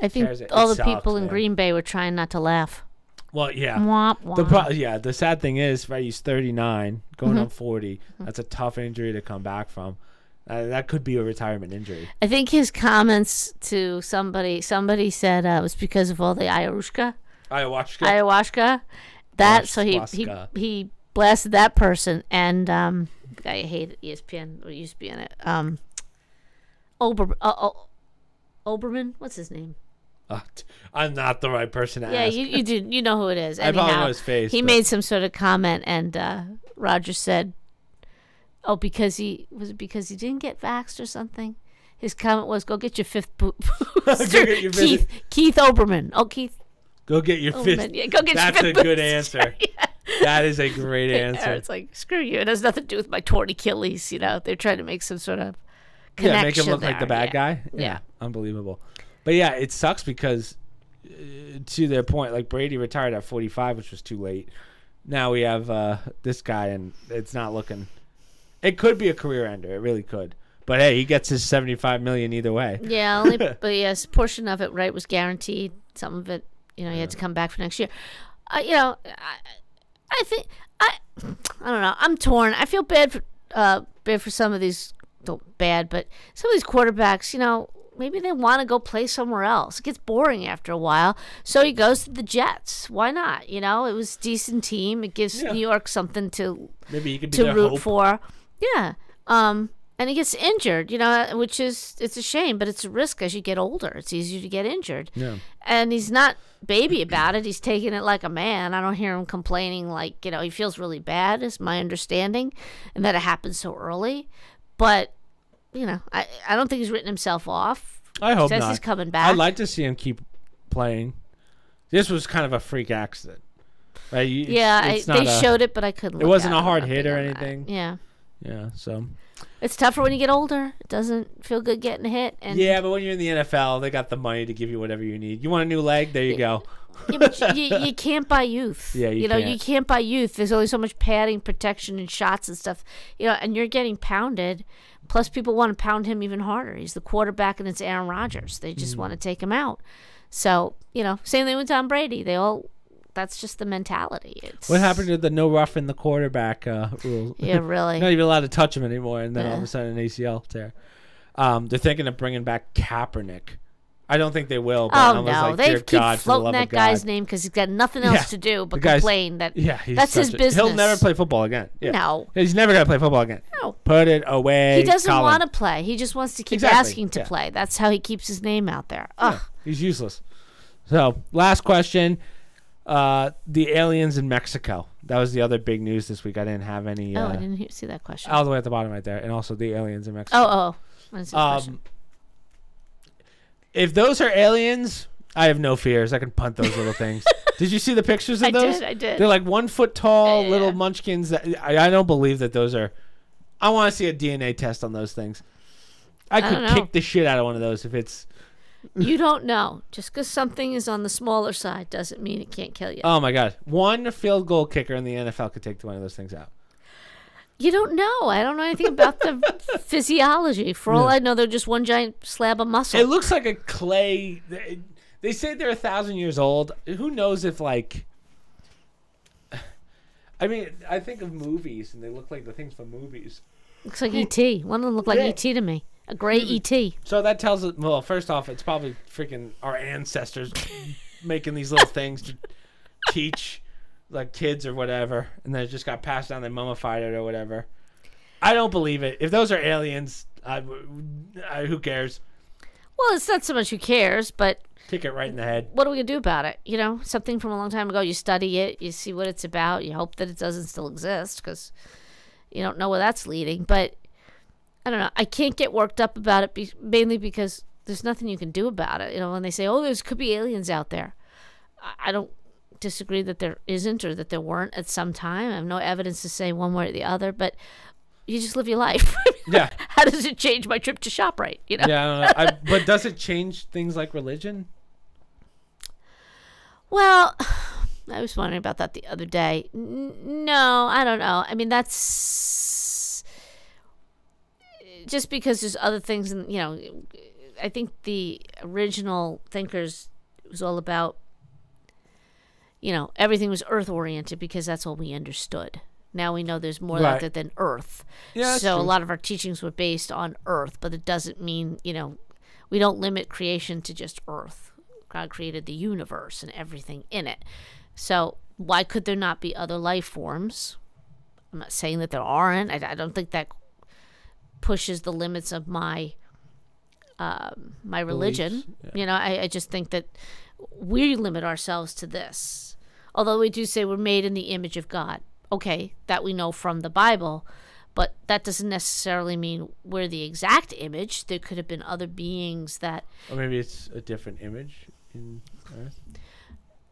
Speaker 1: I think
Speaker 2: tears it.
Speaker 1: all
Speaker 2: It
Speaker 1: the
Speaker 2: sucks,
Speaker 1: people in
Speaker 2: man.
Speaker 1: Green Bay were trying not to laugh.
Speaker 2: Well, yeah.
Speaker 1: Womp, womp.
Speaker 2: The sad thing is, right? He's 39, going on 40. That's a tough injury to come back from. That could be a retirement injury.
Speaker 1: I think his comments to somebody said it was because of all the ayahuasca. That so he blasted that person, and I hate ESPN or used to be in it. Oberman, what's his name?
Speaker 2: I'm not the right person to
Speaker 1: Yeah,
Speaker 2: ask.
Speaker 1: you do. You know who it is.
Speaker 2: I probably
Speaker 1: Anyhow,
Speaker 2: know his face.
Speaker 1: he
Speaker 2: but-
Speaker 1: made some sort of comment, and Roger said, "Oh, because he didn't get vaxxed or something." His comment was, "Go get your fifth booster."
Speaker 2: get your fifth-
Speaker 1: Keith Oberman. Oh, Keith.
Speaker 2: Go get your
Speaker 1: Oberman.
Speaker 2: fifth.
Speaker 1: Yeah, go get
Speaker 2: That's
Speaker 1: your
Speaker 2: a
Speaker 1: fifth
Speaker 2: good
Speaker 1: booster.
Speaker 2: answer.
Speaker 1: Yeah.
Speaker 2: That is a great
Speaker 1: Yeah,
Speaker 2: answer.
Speaker 1: it's like, screw you. It has nothing to do with my torn Achilles. You know, they're trying to make some sort of connection.
Speaker 2: Yeah, make him look like the bad
Speaker 1: there.
Speaker 2: guy.
Speaker 1: Yeah.
Speaker 2: Unbelievable. But yeah, it sucks because to their point, like Brady retired at 45, which was too late. Now we have this guy, and it's not looking. It could be a career ender. It really could. But hey, he gets his $75 million either way.
Speaker 1: Yeah, only but yes, a portion of it was guaranteed. Some of it, he had to come back for next year. I think I don't know. I'm torn. I feel bad for some of these. Don't bad, but some of these quarterbacks. maybe they want to go play somewhere else. It gets boring after a while. So he goes to the Jets. Why not? You know, it was a decent team. It gives New York something to
Speaker 2: maybe he could be
Speaker 1: to
Speaker 2: their
Speaker 1: root
Speaker 2: hope.
Speaker 1: for. Yeah. And he gets injured, you know, which is, it's a shame, but it's a risk as you get older. It's easier to get injured.
Speaker 2: Yeah.
Speaker 1: And he's not baby about it. He's taking it like a man. I don't hear him complaining like, you know, he feels really bad, is my understanding, and that it happened so early. But, you know, I don't think he's written himself off.
Speaker 2: I hope
Speaker 1: Says
Speaker 2: not.
Speaker 1: He's coming back.
Speaker 2: I'd like to see him keep playing. This was kind of a freak accident. Right?
Speaker 1: They showed it, but I couldn't
Speaker 2: It
Speaker 1: look
Speaker 2: wasn't
Speaker 1: at
Speaker 2: a hard
Speaker 1: it
Speaker 2: hit or
Speaker 1: beyond that.
Speaker 2: anything.
Speaker 1: Yeah.
Speaker 2: Yeah, so.
Speaker 1: It's tougher when you get older. It doesn't feel good getting hit. And
Speaker 2: yeah, but when you're in the NFL, they got the money to give you whatever you need. You want a new leg? There you go.
Speaker 1: Yeah, but you can't buy youth.
Speaker 2: Yeah, you
Speaker 1: know,
Speaker 2: can't.
Speaker 1: you can't buy youth. There's only so much padding, protection, and shots and stuff. You know, and you're getting pounded. Plus, people want to pound him even harder. He's the quarterback, and it's Aaron Rodgers. They just want to take him out. So, you know, same thing with Tom Brady. That's just the mentality.
Speaker 2: What happened to the no roughing the quarterback rule?
Speaker 1: Yeah, really.
Speaker 2: Not even allowed to touch him anymore, and then all of a sudden an ACL tear. They're thinking of bringing back Kaepernick. I don't think they will. But
Speaker 1: Oh, no. They keep floating that guy's name because he's got nothing else to do but complain. That's his business.
Speaker 2: He'll never play football again. Yeah.
Speaker 1: No.
Speaker 2: He's never going to play football again.
Speaker 1: No.
Speaker 2: Put it away.
Speaker 1: He doesn't
Speaker 2: Colin.
Speaker 1: want to play. He just wants to keep asking to play. That's how he keeps his name out there. Ugh.
Speaker 2: Yeah, he's useless. So, last question. The aliens in Mexico. That was the other big news this week. I didn't have any.
Speaker 1: I didn't see that question.
Speaker 2: All the way at the bottom right there. And also the aliens in Mexico.
Speaker 1: Oh. What is the question?
Speaker 2: If those are aliens, I have no fears. I can punt those little things. Did you see the pictures of those?
Speaker 1: I did.
Speaker 2: They're like 1 foot tall little munchkins. I don't believe that those are. I want to see a DNA test on those things. I could kick the shit out of one of those if it's.
Speaker 1: You don't know. Just because something is on the smaller side doesn't mean it can't kill you.
Speaker 2: Oh my God! One field goal kicker in the NFL could take one of those things out.
Speaker 1: You don't know. I don't know anything about the physiology. For all I know, they're just one giant slab of muscle.
Speaker 2: It looks like a clay. They say they're 1,000 years old. Who knows if like. I mean, I think of movies, and they look like the things from movies.
Speaker 1: Looks like E.T. One of them looked like E.T. to me. A gray E.T.
Speaker 2: So that tells us, well, first off, it's probably freaking our ancestors making these little things to teach like kids or whatever, and then it just got passed down. They mummified it or whatever. I don't believe it. If those are aliens, who cares?
Speaker 1: Well, it's not so much who cares, but
Speaker 2: kick it right in the head.
Speaker 1: What are we gonna do about it? You know, something from a long time ago. You study it, you see what it's about. You hope that it doesn't still exist because you don't know where that's leading. But I don't know. I can't get worked up about it mainly because there's nothing you can do about it. You know, when they say, "Oh, there could be aliens out there," I don't disagree that there isn't or that there weren't at some time. I have no evidence to say one way or the other, but you just live your life.
Speaker 2: Yeah.
Speaker 1: How does it change my trip to ShopRite? You know.
Speaker 2: Yeah, I don't know. But does it change things like religion?
Speaker 1: Well, I was wondering about that the other day. No, I don't know. I mean, that's just because there's other things, and you know, I think the original thinkers was all about, you know, everything was Earth oriented because that's all we understood. Now we know there's more out there than Earth.
Speaker 2: Yeah,
Speaker 1: so
Speaker 2: true.
Speaker 1: A lot of our teachings were based on Earth, but it doesn't mean, you know, we don't limit creation to just Earth. God created the universe and everything in it. So why could there not be other life forms? I'm not saying that there aren't. I don't think that pushes the limits of my my religion.
Speaker 2: Yeah.
Speaker 1: You know, I just think that we limit ourselves to this. Although we do say we're made in the image of God. Okay, that we know from the Bible, but that doesn't necessarily mean we're the exact image. There could have been other beings that...
Speaker 2: Or maybe it's a different image in Earth.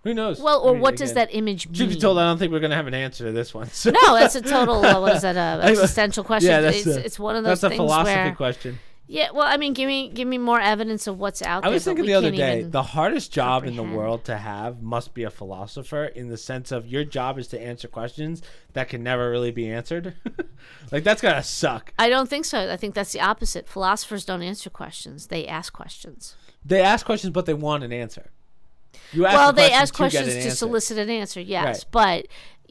Speaker 2: Who knows?
Speaker 1: Well, or what does that image mean?
Speaker 2: Truth be told, I don't think we're going to have an answer to this one. So.
Speaker 1: No, that's a total, what is that, existential question.
Speaker 2: Yeah,
Speaker 1: it's one of those things where...
Speaker 2: That's a philosophy question.
Speaker 1: Yeah, well, I mean, give me more evidence of what's out there.
Speaker 2: I was thinking the other day, the hardest job in the world to have must be a philosopher, in the sense of your job is to answer questions that can never really be answered. Like, that's gotta suck.
Speaker 1: I don't think so. I think that's the opposite. Philosophers don't answer questions. They ask questions.
Speaker 2: They ask questions, but they want an answer. They
Speaker 1: ask questions to solicit an answer, yes.
Speaker 2: Right.
Speaker 1: But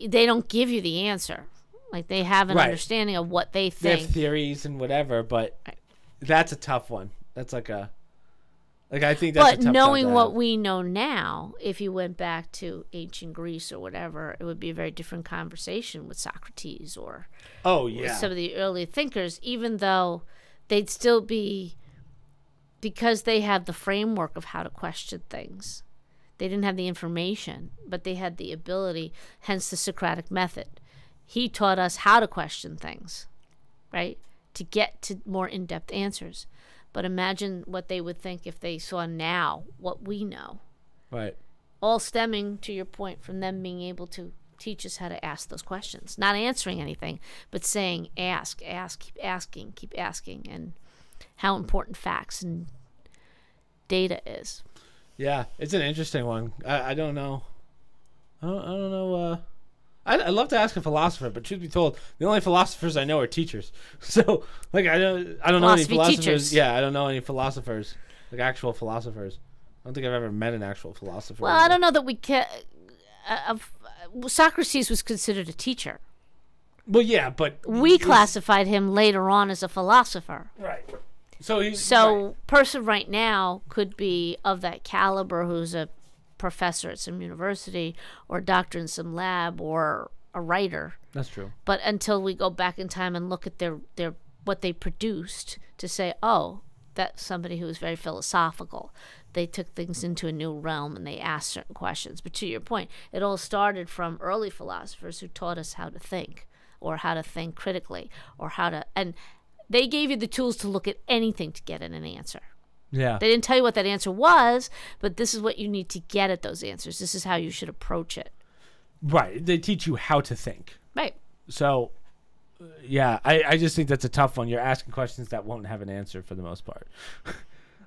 Speaker 1: they don't give you the answer. Like, they have an understanding of what they think.
Speaker 2: They have theories and whatever, but... That's a tough one. That's like a... Like, I think that's a
Speaker 1: But
Speaker 2: tough
Speaker 1: knowing
Speaker 2: job to
Speaker 1: what
Speaker 2: have.
Speaker 1: we know now, if you went back to ancient Greece or whatever, it would be a very different conversation with Socrates or
Speaker 2: Oh,
Speaker 1: with
Speaker 2: yeah.
Speaker 1: some of the early thinkers, even though they'd still be, because they had the framework of how to question things. They didn't have the information, but they had the ability, hence the Socratic method. He taught us how to question things, right? To get to more in-depth answers. But imagine what they would think if they saw now what we know.
Speaker 2: Right.
Speaker 1: All stemming, to your point, from them being able to teach us how to ask those questions. Not answering anything, but saying, ask, keep asking, and how important facts and data is.
Speaker 2: Yeah, it's an interesting one. I don't know. I don't know. I'd love to ask a philosopher, but truth be told, the only philosophers I know are teachers. So, like, I don't know any philosophers.
Speaker 1: Teachers.
Speaker 2: Yeah, I don't know any philosophers, like actual philosophers. I don't think I've ever met an actual philosopher.
Speaker 1: Well, I don't know that we can. Socrates was considered a teacher.
Speaker 2: Well, yeah, but
Speaker 1: We classified him later on as a philosopher.
Speaker 2: right. So
Speaker 1: So, person right now could be of that caliber, who's a professor at some university or a doctor in some lab or a writer.
Speaker 2: That's true.
Speaker 1: But until we go back in time and look at their what they produced to say, oh, that's somebody who was very philosophical. They took things into a new realm and they asked certain questions. But to your point, it all started from early philosophers who taught us how to think, or how to think critically, or how to, and they gave you the tools to look at anything to get at an answer.
Speaker 2: Yeah.
Speaker 1: They didn't tell you what that answer was, but this is what you need to get at those answers. This is how you should approach it.
Speaker 2: Right. They teach you how to think.
Speaker 1: Right.
Speaker 2: So, yeah, I just think that's a tough one. You're asking questions that won't have an answer for the most part.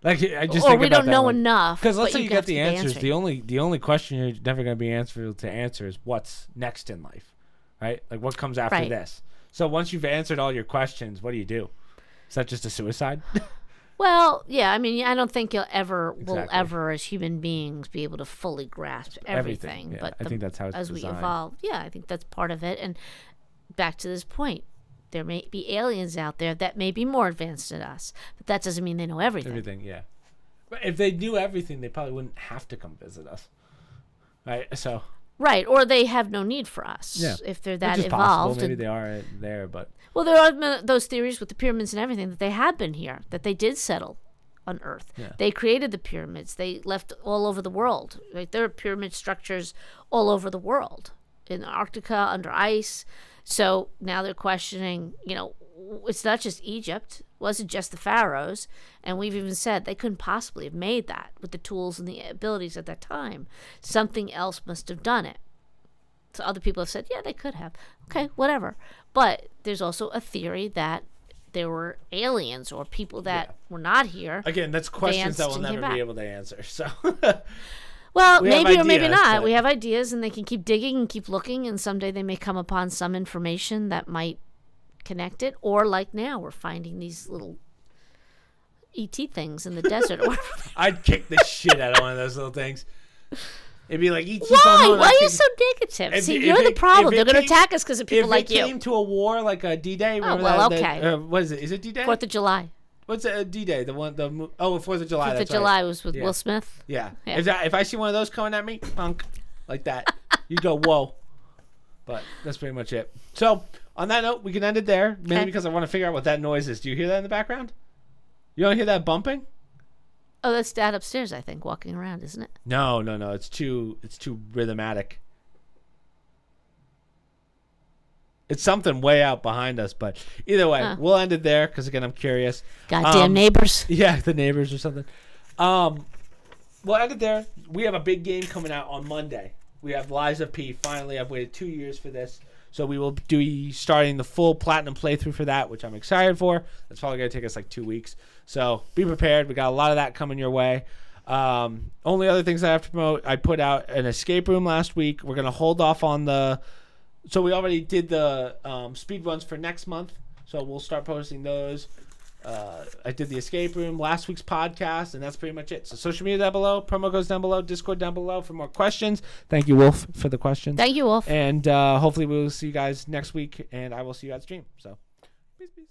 Speaker 2: Like, I just
Speaker 1: Or
Speaker 2: think
Speaker 1: we
Speaker 2: about
Speaker 1: don't
Speaker 2: that
Speaker 1: know
Speaker 2: one.
Speaker 1: enough.
Speaker 2: Because let's
Speaker 1: but
Speaker 2: say you
Speaker 1: have
Speaker 2: get the
Speaker 1: to
Speaker 2: answers.
Speaker 1: answer.
Speaker 2: The only question you're never going to be able to answer is what's next in life, right? Like, what comes after
Speaker 1: Right.
Speaker 2: this. So once you've answered all your questions, what do you do? Is that just a suicide?
Speaker 1: Well, yeah, I mean, I don't think will
Speaker 2: Exactly.
Speaker 1: ever, as human beings, be able to fully grasp everything.
Speaker 2: Yeah,
Speaker 1: But
Speaker 2: I think that's how it's
Speaker 1: as
Speaker 2: designed.
Speaker 1: we evolve, yeah, I think that's part of it. And back to this point, there may be aliens out there that may be more advanced than us, but that doesn't mean they know everything.
Speaker 2: Everything, yeah. But if they knew everything, they probably wouldn't have to come visit us, right? So
Speaker 1: Right, or they have no need for us if they're that
Speaker 2: which is
Speaker 1: evolved.
Speaker 2: possible. Maybe
Speaker 1: and-
Speaker 2: they are there, but
Speaker 1: Well, there are those theories with the pyramids and everything that they have been here, that they did settle on Earth.
Speaker 2: Yeah.
Speaker 1: They created the pyramids. They left all over the world. Like, there are pyramid structures all over the world, in Antarctica, under ice. So now they're questioning, it's not just Egypt. It wasn't just the pharaohs. And we've even said they couldn't possibly have made that with the tools and the abilities at that time. Something else must have done it. So other people have said, yeah, they could have. Okay, whatever. But there's also a theory that there were aliens or people that were not here.
Speaker 2: again, that's questions that
Speaker 1: Danced
Speaker 2: we'll
Speaker 1: and
Speaker 2: never
Speaker 1: came
Speaker 2: be
Speaker 1: back.
Speaker 2: able to answer. So
Speaker 1: Well,
Speaker 2: We have
Speaker 1: maybe or maybe
Speaker 2: ideas,
Speaker 1: not.
Speaker 2: but-
Speaker 1: We have ideas and they can keep digging and keep looking, and someday they may come upon some information that might connect it. Or like now, we're finding these little ET things in the desert. Or whatever.
Speaker 2: I'd kick the shit out of one of those little things. It'd be like E.T.
Speaker 1: Why? Why are you so negative?
Speaker 2: If
Speaker 1: See,
Speaker 2: it-
Speaker 1: you're
Speaker 2: if
Speaker 1: the
Speaker 2: it-
Speaker 1: problem.
Speaker 2: if
Speaker 1: They're
Speaker 2: it
Speaker 1: going to
Speaker 2: came-
Speaker 1: attack us because of people like
Speaker 2: If it
Speaker 1: you.
Speaker 2: came to a war like a D-Day, remember
Speaker 1: well,
Speaker 2: that?
Speaker 1: okay.
Speaker 2: What is it? Is it D-Day?
Speaker 1: 4th of July.
Speaker 2: What's a D-Day? The 4th of July.
Speaker 1: 4th of
Speaker 2: that's
Speaker 1: July
Speaker 2: right.
Speaker 1: was with
Speaker 2: Yeah.
Speaker 1: Will Smith.
Speaker 2: Yeah.
Speaker 1: Yeah.
Speaker 2: If I see one of those coming at me, punk, like that, you go, whoa. But that's pretty much it. So on that note, we can end it there, mainly
Speaker 1: Okay.
Speaker 2: because I want to figure out what that noise is. Do you hear that in the background? You don't hear that bumping?
Speaker 1: Oh, that's Dad upstairs, I think, walking around, isn't it?
Speaker 2: No. It's too rhythmatic. It's something way out behind us, but either way, we'll end it there because again, I'm curious.
Speaker 1: Goddamn neighbors.
Speaker 2: Yeah, the neighbors or something. We'll end it there. We have a big game coming out on Monday. We have Liza P. Finally, I've waited 2 years for this. So we will be starting the full platinum playthrough for that, which I'm excited for. That's probably going to take us like 2 weeks. So be prepared. We got a lot of that coming your way. Only other things I have to promote, I put out an escape room last week. We're going to hold off on the... So we already did the speed runs for next month. So we'll start posting those. I did the escape room, last week's podcast, and that's pretty much it. So social media down below, promo codes down below, Discord down below for more questions. Thank you, Wolf, for the questions.
Speaker 1: Thank you, Wolf.
Speaker 2: And hopefully we'll see you guys next week, and I will see you at stream. So, peace, peace.